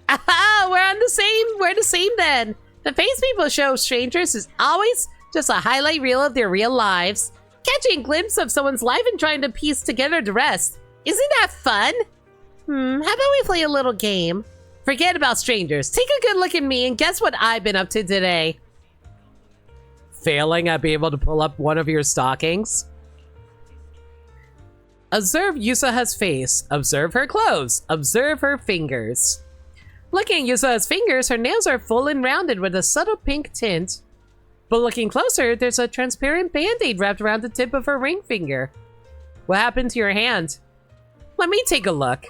Aha, we're the same then. The face people show strangers is always just a highlight reel of their real lives. Catching a glimpse of someone's life and trying to piece together the rest. Isn't that fun? How about we play a little game? Forget about strangers. Take a good look at me and guess what I've been up to today. Failing at being able to pull up one of your stockings. Observe Yusaha's face. Observe her clothes. Observe her fingers. Looking at Yusaha's fingers, her nails are full and rounded with a subtle pink tint. But looking closer, there's a transparent band-aid wrapped around the tip of her ring finger. What happened to your hand? Let me take a look.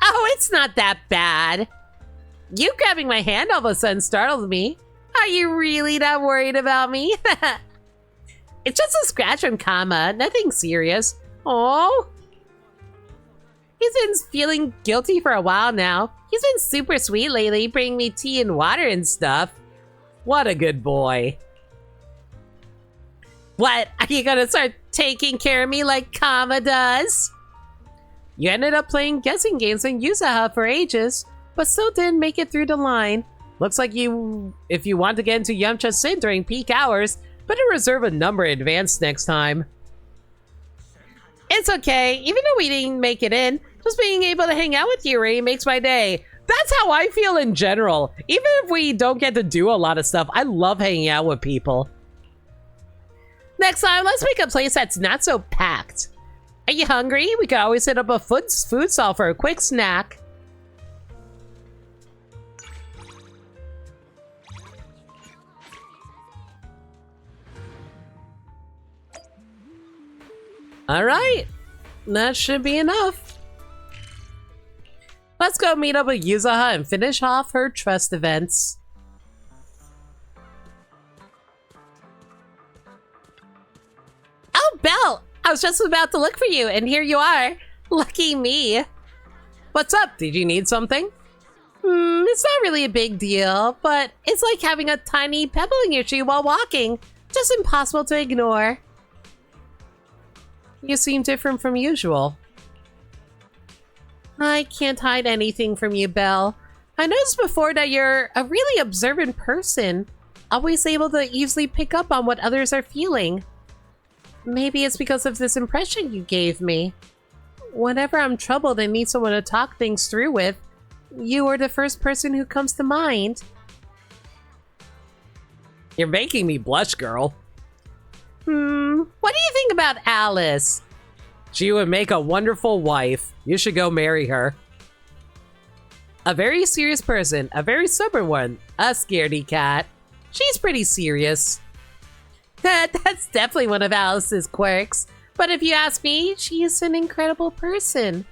Oh, it's not that bad. You grabbing my hand all of a sudden startled me. Are you really that worried about me? It's just a scratch from Kama, nothing serious. Oh, he's been feeling guilty for a while now. He's been super sweet lately, bringing me tea and water and stuff. What a good boy. What? Are you gonna start taking care of me like Kama does? You ended up playing guessing games in Yusaha for ages, but still didn't make it through the line. Looks like if you want to get into Yumcha Sin during peak hours, better reserve a number in advance next time. It's okay, even though we didn't make it in, just being able to hang out with you really makes my day. That's how I feel in general. Even if we don't get to do a lot of stuff, I love hanging out with people. Next time, let's make a place that's not so packed. Are you hungry? We could always hit up a food stall for a quick snack. Alright, that should be enough. Let's go meet up with Yusaha and finish off her trust events. Oh, Belle! I was just about to look for you, and here you are. Lucky me. What's up? Did you need something? It's not really a big deal, but it's like having a tiny pebble in your shoe while walking. Just impossible to ignore. You seem different from usual. I can't hide anything from you, Belle. I noticed before that you're a really observant person, always able to easily pick up on what others are feeling. Maybe it's because of this impression you gave me. Whenever I'm troubled and need someone to talk things through with, you are the first person who comes to mind. You're making me blush, girl. What What do you think about Alice? She would make a wonderful wife. You should go marry her. A very serious person. A very stubborn one. A scaredy cat. She's pretty serious. That's definitely one of Alice's quirks. But if you ask me, she is an incredible person.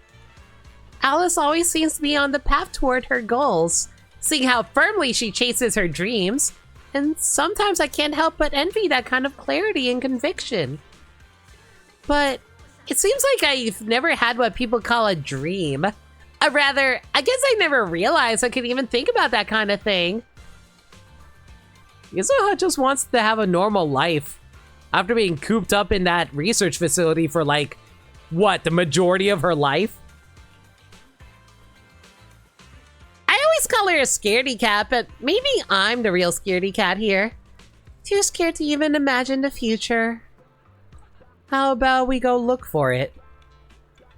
Alice always seems to be on the path toward her goals, seeing how firmly she chases her dreams. And sometimes I can't help but envy that kind of clarity and conviction. But it seems like I've never had what people call a dream. Rather, I guess I never realized I could even think about that kind of thing. Yuzuha just wants to have a normal life after being cooped up in that research facility for like, what, the majority of her life? I always call her a scaredy cat, but maybe I'm the real scaredy cat here. Too scared to even imagine the future. How about we go look for it?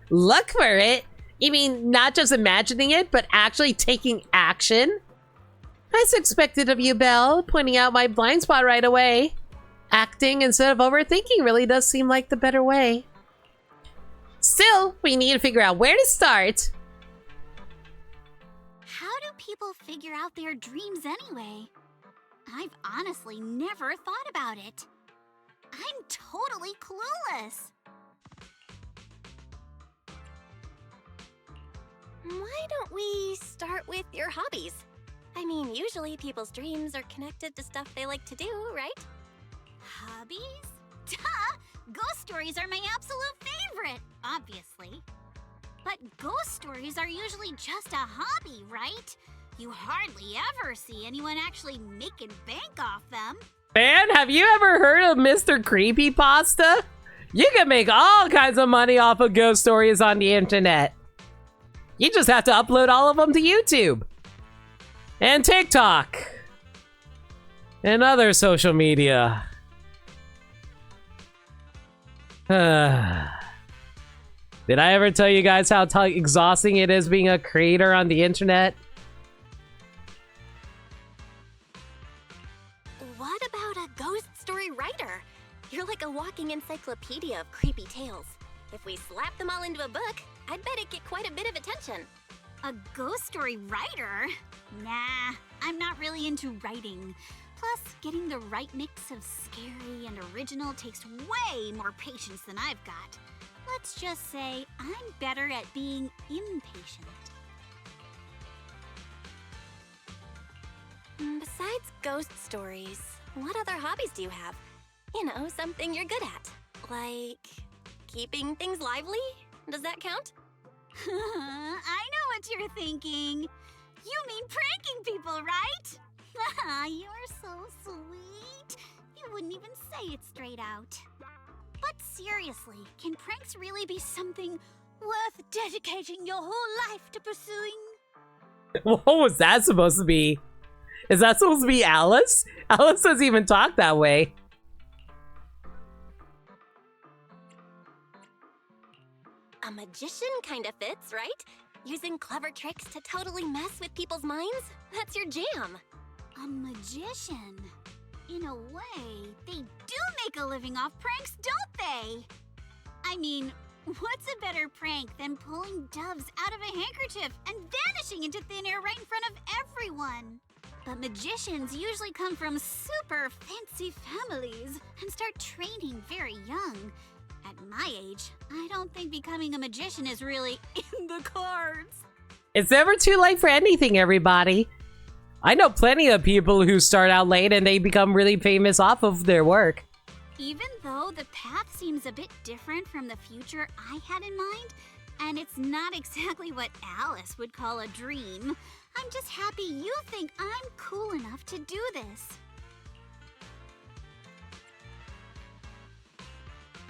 Look for it? You mean not just imagining it, but actually taking action? As expected of you, Belle, pointing out my blind spot right away. Acting instead of overthinking really does seem like the better way. Still, we need to figure out where to start. How do people figure out their dreams anyway? I've honestly never thought about it. I'm totally clueless. Why don't we start with your hobbies? I mean, usually people's dreams are connected to stuff they like to do, right? Hobbies? Duh! Ghost stories are my absolute favorite, obviously. But ghost stories are usually just a hobby, right? You hardly ever see anyone actually making bank off them. Man, have you ever heard of Mr. Creepypasta? You can make all kinds of money off of ghost stories on the internet. You just have to upload all of them to YouTube. And TikTok. And other social media. Did I ever tell you guys how exhausting it is being a creator on the internet? What about a ghost story writer? You're like a walking encyclopedia of creepy tales. If we slap them all into a book, I'd bet it'd get quite a bit of attention. A ghost story writer? Nah, I'm not really into writing. Plus, getting the right mix of scary and original takes way more patience than I've got. Let's just say I'm better at being impatient. Besides ghost stories, what other hobbies do you have? You know, something you're good at. Like keeping things lively? Does that count? I know what you're thinking. You mean pranking people, right? You're so sweet. You wouldn't even say it straight out. But seriously, can pranks really be something worth dedicating your whole life to pursuing? What was that supposed to be? Is that supposed to be Alice? Alice doesn't even talk that way. A magician kinda fits, right? Using clever tricks to totally mess with people's minds? That's your jam. A magician? In a way, they do make a living off pranks, don't they? I mean, what's a better prank than pulling doves out of a handkerchief and vanishing into thin air right in front of everyone? But magicians usually come from super fancy families and start training very young. At my age, I don't think becoming a magician is really in the cards. It's never too late for anything, everybody. I know plenty of people who start out late and they become really famous off of their work. Even though the path seems a bit different from the future I had in mind, and it's not exactly what Alice would call a dream, I'm just happy you think I'm cool enough to do this.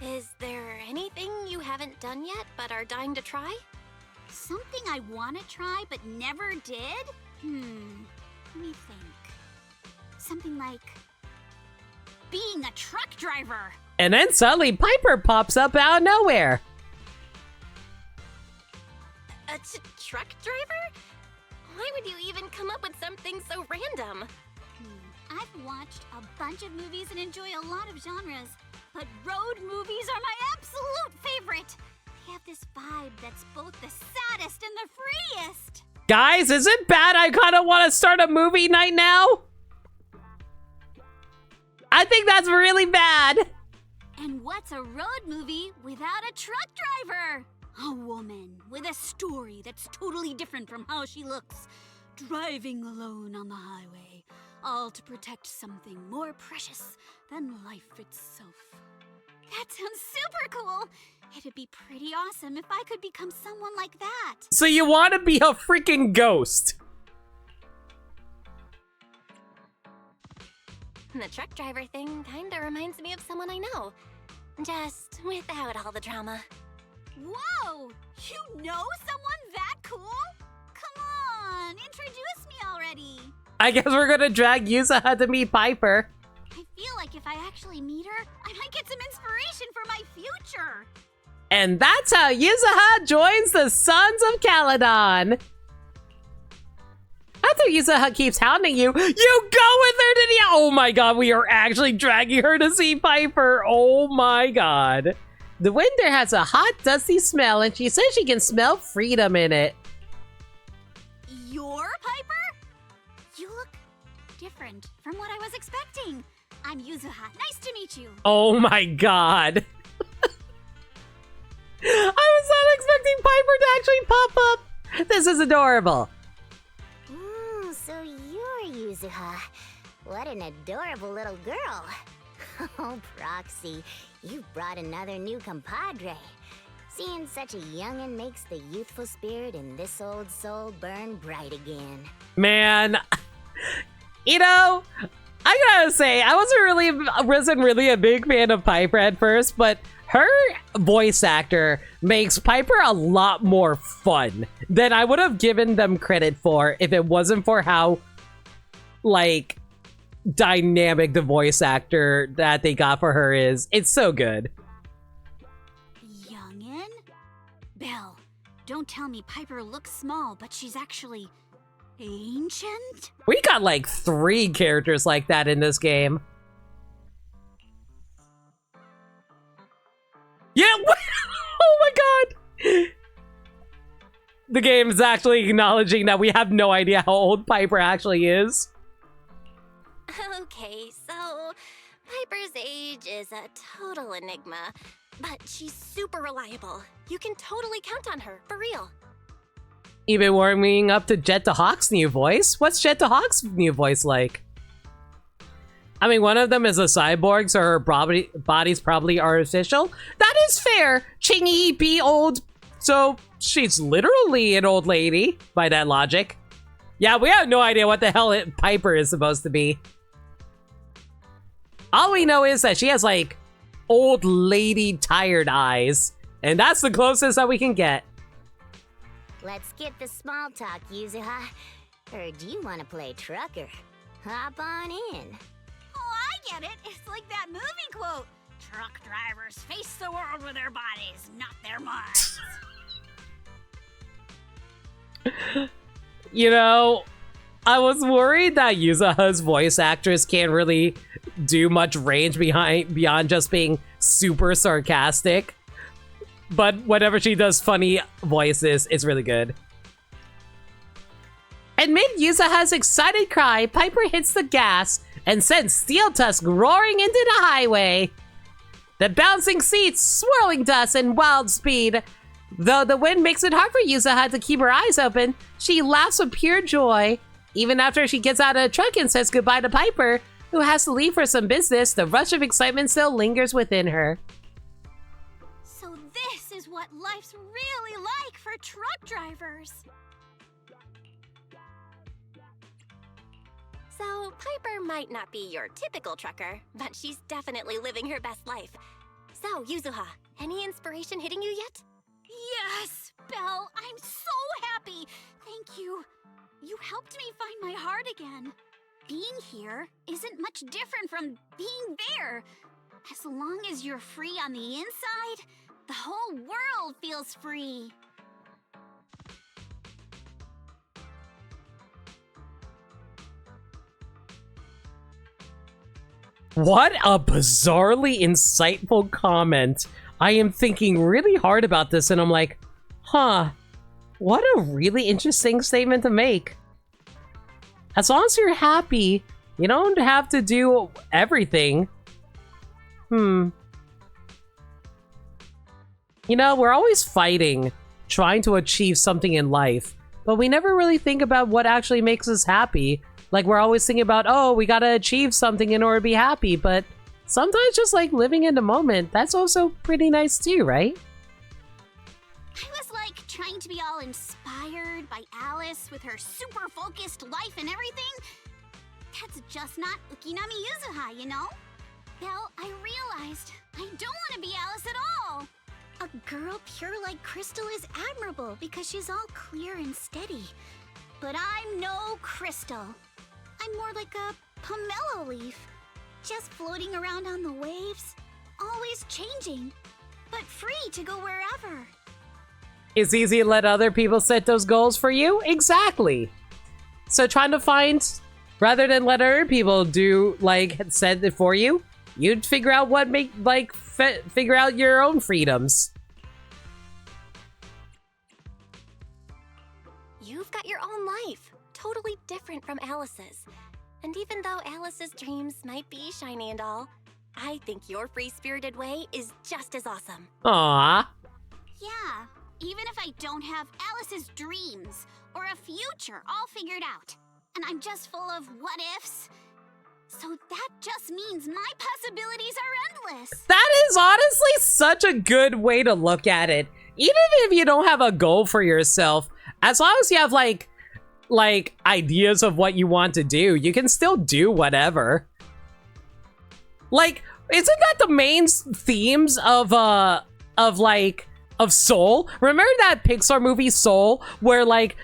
Is there anything you haven't done yet but are dying to try? Something I want to try but never did? Let me think. Something like being a truck driver. And then suddenly Piper pops up out of nowhere. A truck driver? Why would you even come up with something so random? I've watched a bunch of movies and enjoy a lot of genres, but road movies are my absolute favorite. They have this vibe that's both the saddest and the freest. Guys, is it bad I kind of want to start a movie night now? I think that's really bad. And what's a road movie without a truck driver? A woman with a story that's totally different from how she looks, driving alone on the highway, all to protect something more precious than life itself. That sounds super cool. It'd be pretty awesome if I could become someone like that. So you want to be a freaking ghost? The truck driver thing kinda reminds me of someone I know. Just without all the drama. Whoa! You know someone that cool? Come on, introduce me already. I guess we're gonna drag Yuzuha to meet Piper. I feel like if I actually meet her, I might get some inspiration for my future. And that's how Yuzuha joins the Sons of Caledon. After Yuzuha keeps hounding you, you go with her to the— oh my god, we are actually dragging her to see Piper. Oh my god. The window has a hot, dusty smell, and she says she can smell freedom in it. You're Piper? You look different from what I was expecting. I'm Yuzuha. Nice to meet you. Oh my god. I was not expecting Piper to actually pop up. This is adorable. Ooh, so you're Yuzuha. What an adorable little girl. Oh, Proxy, you've brought another new compadre. Seeing such a youngin' makes the youthful spirit in this old soul burn bright again. Man, you know, I gotta say, I wasn't really a big fan of Piper at first, but her voice actor makes Piper a lot more fun than I would have given them credit for if it wasn't for how, like, dynamic the voice actor that they got for her is. It's so good. Youngin? Belle, don't tell me Piper looks small, but she's actually ancient? We got like 3 characters like that in this game. Yeah, oh my god! The game is actually acknowledging that we have no idea how old Piper actually is. Okay, so Piper's age is a total enigma, but she's super reliable. You can totally count on her, for real. Even warming up to Jet the Hawk's new voice. What's Jet the Hawk's new voice like? I mean, one of them is a cyborg, so her body's probably artificial. That is fair. Chingy be old, so she's literally an old lady by that logic. Yeah, we have no idea what the hell Piper is supposed to be. All we know is that she has, like, old lady tired eyes. And that's the closest that we can get. Let's get the small talk, Yuzuha. Heard you want to play trucker. Hop on in. Oh, I get it. It's like that movie quote. Truck drivers face the world with their bodies, not their minds. You know, I was worried that Yuzuha's voice actress can't really do much range beyond just being super sarcastic. But whenever she does funny voices, it's really good. Amid Yuzuha's excited cry, Piper hits the gas and sends Steel Tusk roaring into the highway. The bouncing seats, swirling dust, and wild speed. Though the wind makes it hard for Yuzuha to keep her eyes open, she laughs with pure joy. Even after she gets out of the truck and says goodbye to Piper, who has to leave for some business, the rush of excitement still lingers within her. So this is what life's really like for truck drivers. So, Piper might not be your typical trucker, but she's definitely living her best life. So, Yuzuha, any inspiration hitting you yet? Yes, Belle, I'm so happy. Thank you. You helped me find my heart again. Being here isn't much different from being there. As long as you're free on the inside, the whole world feels free. What a bizarrely insightful comment. I am thinking really hard about this and I'm like, huh, what a really interesting statement to make. As long as you're happy, you don't have to do everything. You know, we're always fighting, trying to achieve something in life, but we never really think about what actually makes us happy. Like, we're always thinking about, oh, we gotta achieve something in order to be happy, but sometimes just like living in the moment, that's also pretty nice too, right? I was like trying to be all inspired by Alice with her super focused life and everything. That's just not Ukinami Yuzuha, you know? Well, I realized I don't want to be Alice at all. A girl pure like Crystal is admirable because she's all clear and steady. But I'm no Crystal. I'm more like a pomelo leaf, just floating around on the waves, always changing, but free to go wherever. It's easy to let other people set those goals for you? Exactly. So trying to find, rather than let other people do, like, set it for you, you'd figure out what make, like, figure out your own freedoms. You've got your own life, totally different from Alice's. And even though Alice's dreams might be shiny and all, I think your free-spirited way is just as awesome. Aww. Yeah, even if I don't have Alice's dreams or a future all figured out, and I'm just full of what-ifs, so that just means my possibilities are endless. That is honestly such a good way to look at it. Even if you don't have a goal for yourself, as long as you have like ideas of what you want to do, you can still do whatever. Like, isn't that the main themes of Soul? Remember that Pixar movie Soul, where like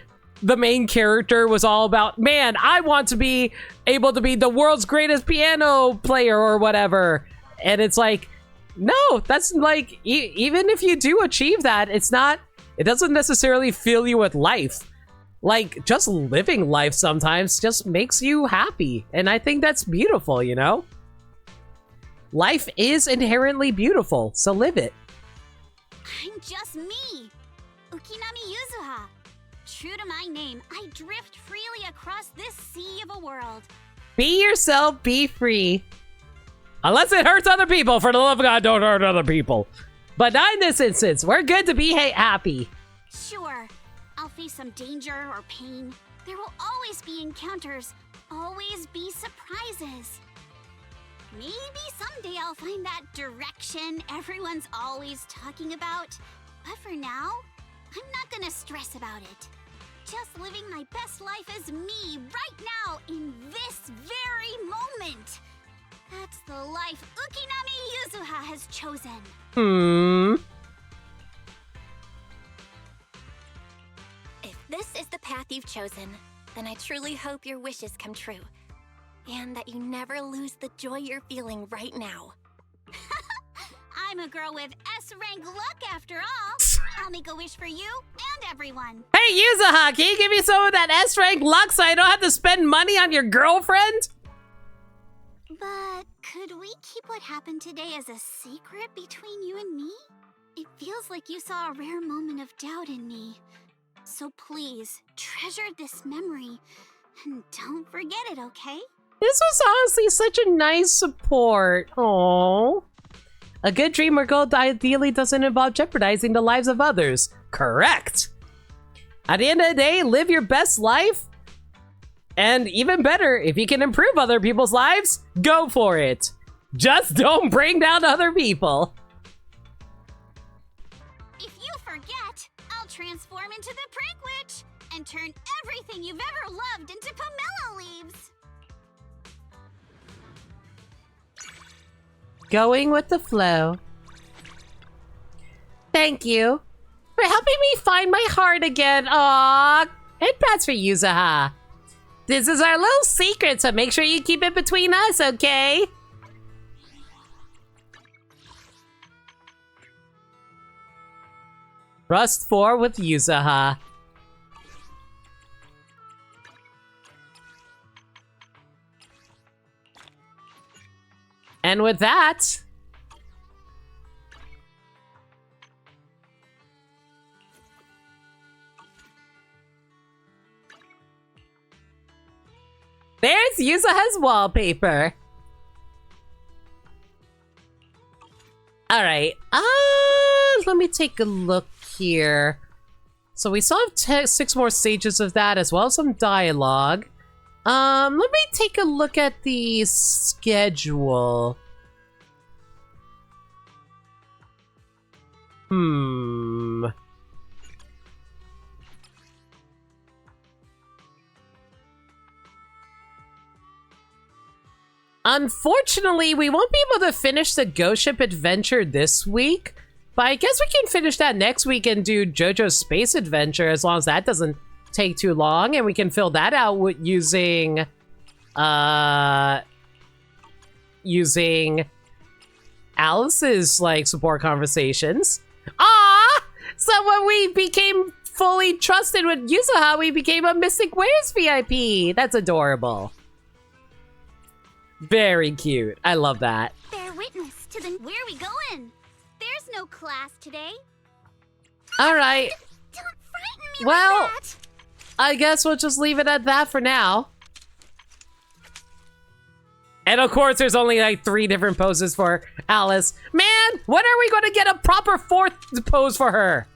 the main character was all about, man, I want to be able to be the world's greatest piano player or whatever. And it's like, no, that's like, even if you do achieve that, it doesn't necessarily fill you with life. Like, just living life sometimes just makes you happy. And I think that's beautiful, you know? Life is inherently beautiful, so live it. I'm just me, Ukinami Yuzuha. True to my name, I drift freely across this sea of a world. Be yourself, be free. Unless it hurts other people, for the love of God, don't hurt other people. But not in this instance, we're good to be happy. Sure, I'll face some danger or pain. There will always be encounters, always be surprises. Maybe someday I'll find that direction everyone's always talking about. But for now, I'm not gonna stress about it. Just living my best life as me right now in this very moment. That's the life Ukinami Yuzuha has chosen. If this is the path you've chosen, then I truly hope your wishes come true. And that you never lose the joy you're feeling right now. I'm a girl with S-rank luck after all. I'll make a wish for you and everyone. Hey, Yuzuha, can you give me some of that S-rank luck so I don't have to spend money on your girlfriend? But could we keep what happened today as a secret between you and me? It feels like you saw a rare moment of doubt in me. So please, treasure this memory and don't forget it, okay? This was honestly such a nice support. Aww. A good dream or goal ideally doesn't involve jeopardizing the lives of others. Correct. At the end of the day, live your best life. And even better, if you can improve other people's lives, go for it. Just don't bring down other people. If you forget, I'll transform into the Prank Witch and turn everything you've ever loved into pomelo leaves. Going with the flow. Thank you for helping me find my heart again. Aww. Head pats for Yuzuha. This is our little secret, so make sure you keep it between us, okay? Rust 4 with Yuzuha. And with that, there's Yuzaha's wallpaper. All right. Let me take a look here. So we still have 6 more stages of that, as well as some dialogue. Let me take a look at the schedule. Unfortunately, we won't be able to finish the Ghost Ship adventure this week, but I guess we can finish that next week and do JoJo's Space Adventure, as long as that doesn't take too long, and we can fill that out with using Alice's like support conversations. So when we became fully trusted with Yuzuha, we became a Mystic Wares VIP. That's adorable. Very cute. I love that. Bear witness to the... Where are we going? There's no class today. All right. Don't frighten me Well, like that. I guess we'll just leave it at that for now. And of course, there's only like 3 different poses for Alice. Man, when are we going to get a proper 4th pose for her?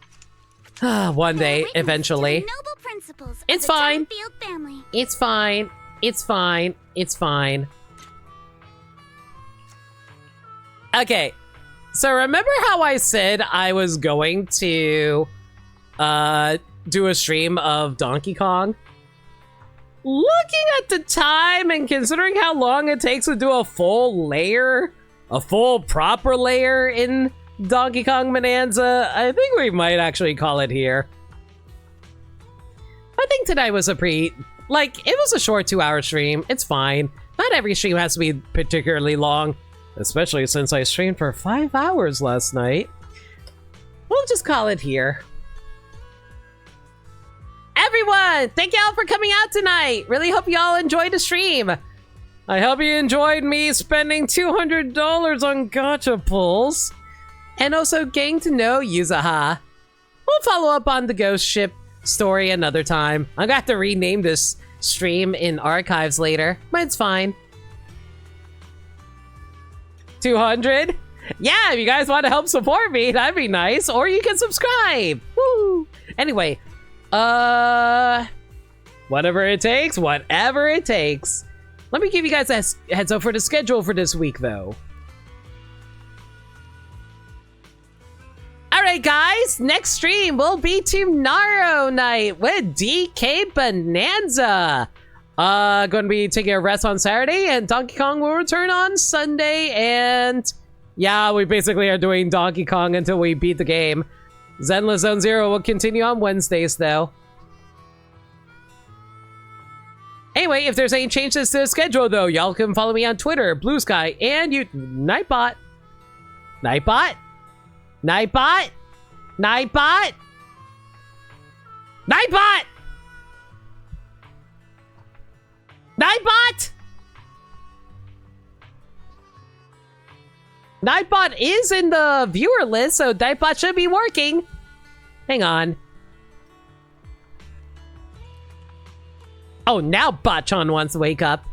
One day, eventually. Noble principles It's of the fine. Field family. It's fine. It's fine. It's fine. Okay. So remember how I said I was going to do a stream of Donkey Kong? Looking at the time and considering how long it takes to do a full layer, a full proper layer in Donkey Kong Bonanza, I think we might actually call it here. I think tonight was a it was a short 2-hour stream. It's fine. Not every stream has to be particularly long, especially since I streamed for 5 hours last night. We'll just call it here. Everyone, thank y'all for coming out tonight. Really hope y'all enjoyed the stream. I hope you enjoyed me spending $200 on gacha pulls. And also getting to know Yuzuha. We'll follow up on the Ghost Ship story another time. I'm gonna have to rename this stream in archives later, but it's fine. 200? Yeah, if you guys want to help support me, that'd be nice. Or you can subscribe. Woo! Anyway, whatever it takes, whatever it takes. Let me give you guys a heads up for the schedule for this week, though. Alright, guys, next stream will be tomorrow night with DK Bonanza. Going to be taking a rest on Saturday, and Donkey Kong will return on Sunday, and yeah, we basically are doing Donkey Kong until we beat the game. Zenless Zone Zero will continue on Wednesdays, though. Anyway, if there's any changes to the schedule, though, y'all can follow me on Twitter, Blue Sky, and Nightbot. Nightbot? Nightbot? Nightbot? Nightbot! Nightbot! Nightbot is in the viewer list, so Nightbot should be working. Hang on. Oh, now Botchan wants to wake up.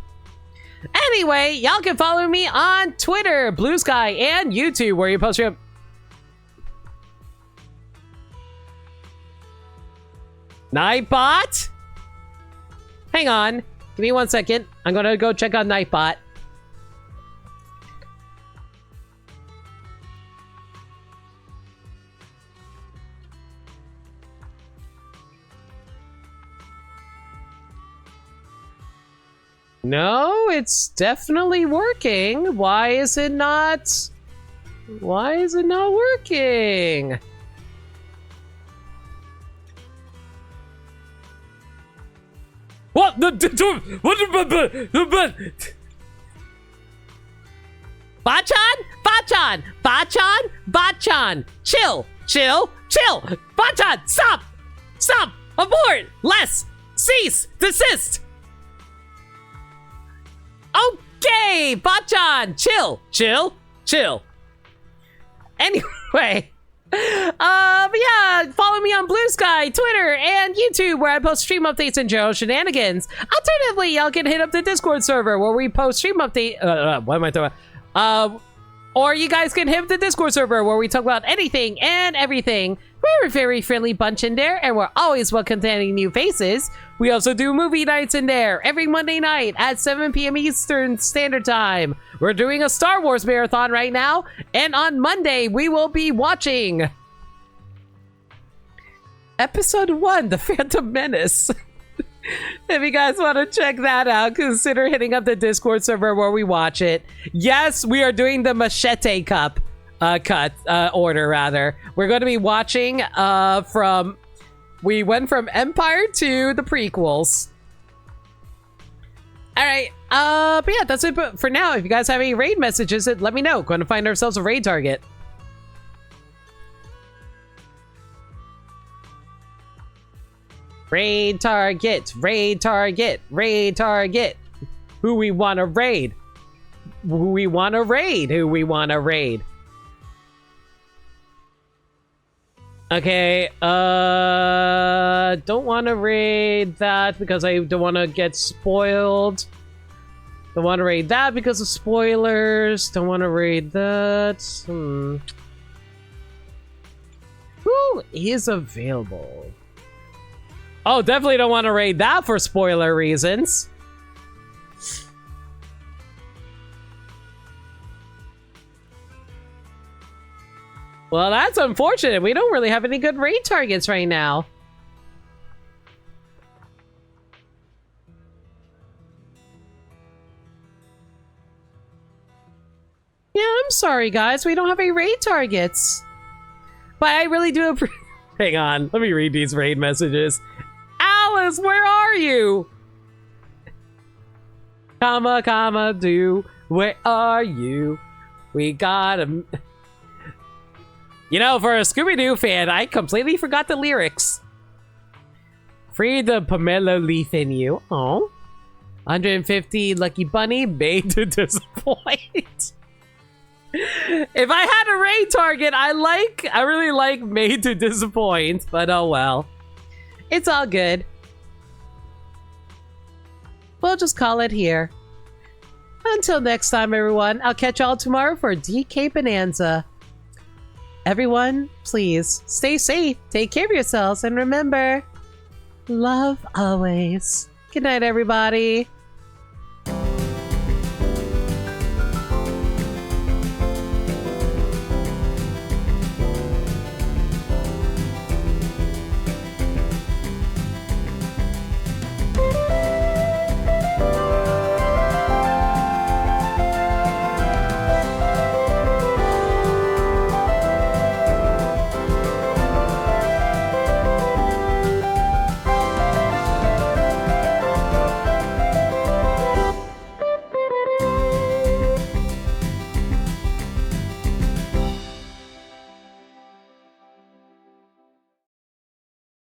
Anyway, y'all can follow me on Twitter, Blue Sky, and YouTube, where you post your... Nightbot? Hang on. Give me 1 second. I'm gonna go check on Nightbot. No, it's definitely working. Why is it not? Why is it not working? What the Bachan! Chill! Bachan, stop! Abort! Cease! Desist! Oh, Okay, Bachan, chill. Anyway, but yeah, follow me on Blue Sky, Twitter, and YouTube, where I post stream updates and general shenanigans. Alternatively, y'all can hit up the Discord server where we post stream update. What am I talking about? Or you guys can hit the Discord server where we talk about anything and everything. We're a very friendly bunch in there, and we're always welcoming any new faces. We also do movie nights in there every Monday night at 7 p.m. Eastern Standard Time. We're doing a Star Wars marathon right now, and on Monday we will be watching Episode 1, The Phantom Menace. If you guys want to check that out, consider hitting up the Discord server where we watch it. Yes, we are doing the Machete Cup order, rather. We're going to be watching we went from Empire to the prequels. All right, but yeah, that's it for now. If you guys have any raid messages, let me know. Going to find ourselves a raid target. Raid target. Who we want to raid? Okay, don't want to raid that because I don't want to get spoiled. Don't want to raid that because of spoilers. Don't want to raid that. Who is available? Oh, definitely don't want to raid that for spoiler reasons. Well, that's unfortunate. We don't really have any good raid targets right now. Yeah, I'm sorry, guys. We don't have any raid targets. But I really do Hang on. Let me read these raid messages. Alice, where are you? Where are you? We got him. You know, for a Scooby-Doo fan, I completely forgot the lyrics. Free the pomelo leaf in you. Oh. 150 Lucky Bunny, made to disappoint. If I had a raid target, I really like made to disappoint, but oh well. It's all good. We'll just call it here. Until next time, everyone, I'll catch y'all tomorrow for DK Bonanza. Everyone, please stay safe, take care of yourselves, and remember, love always. Good night, everybody.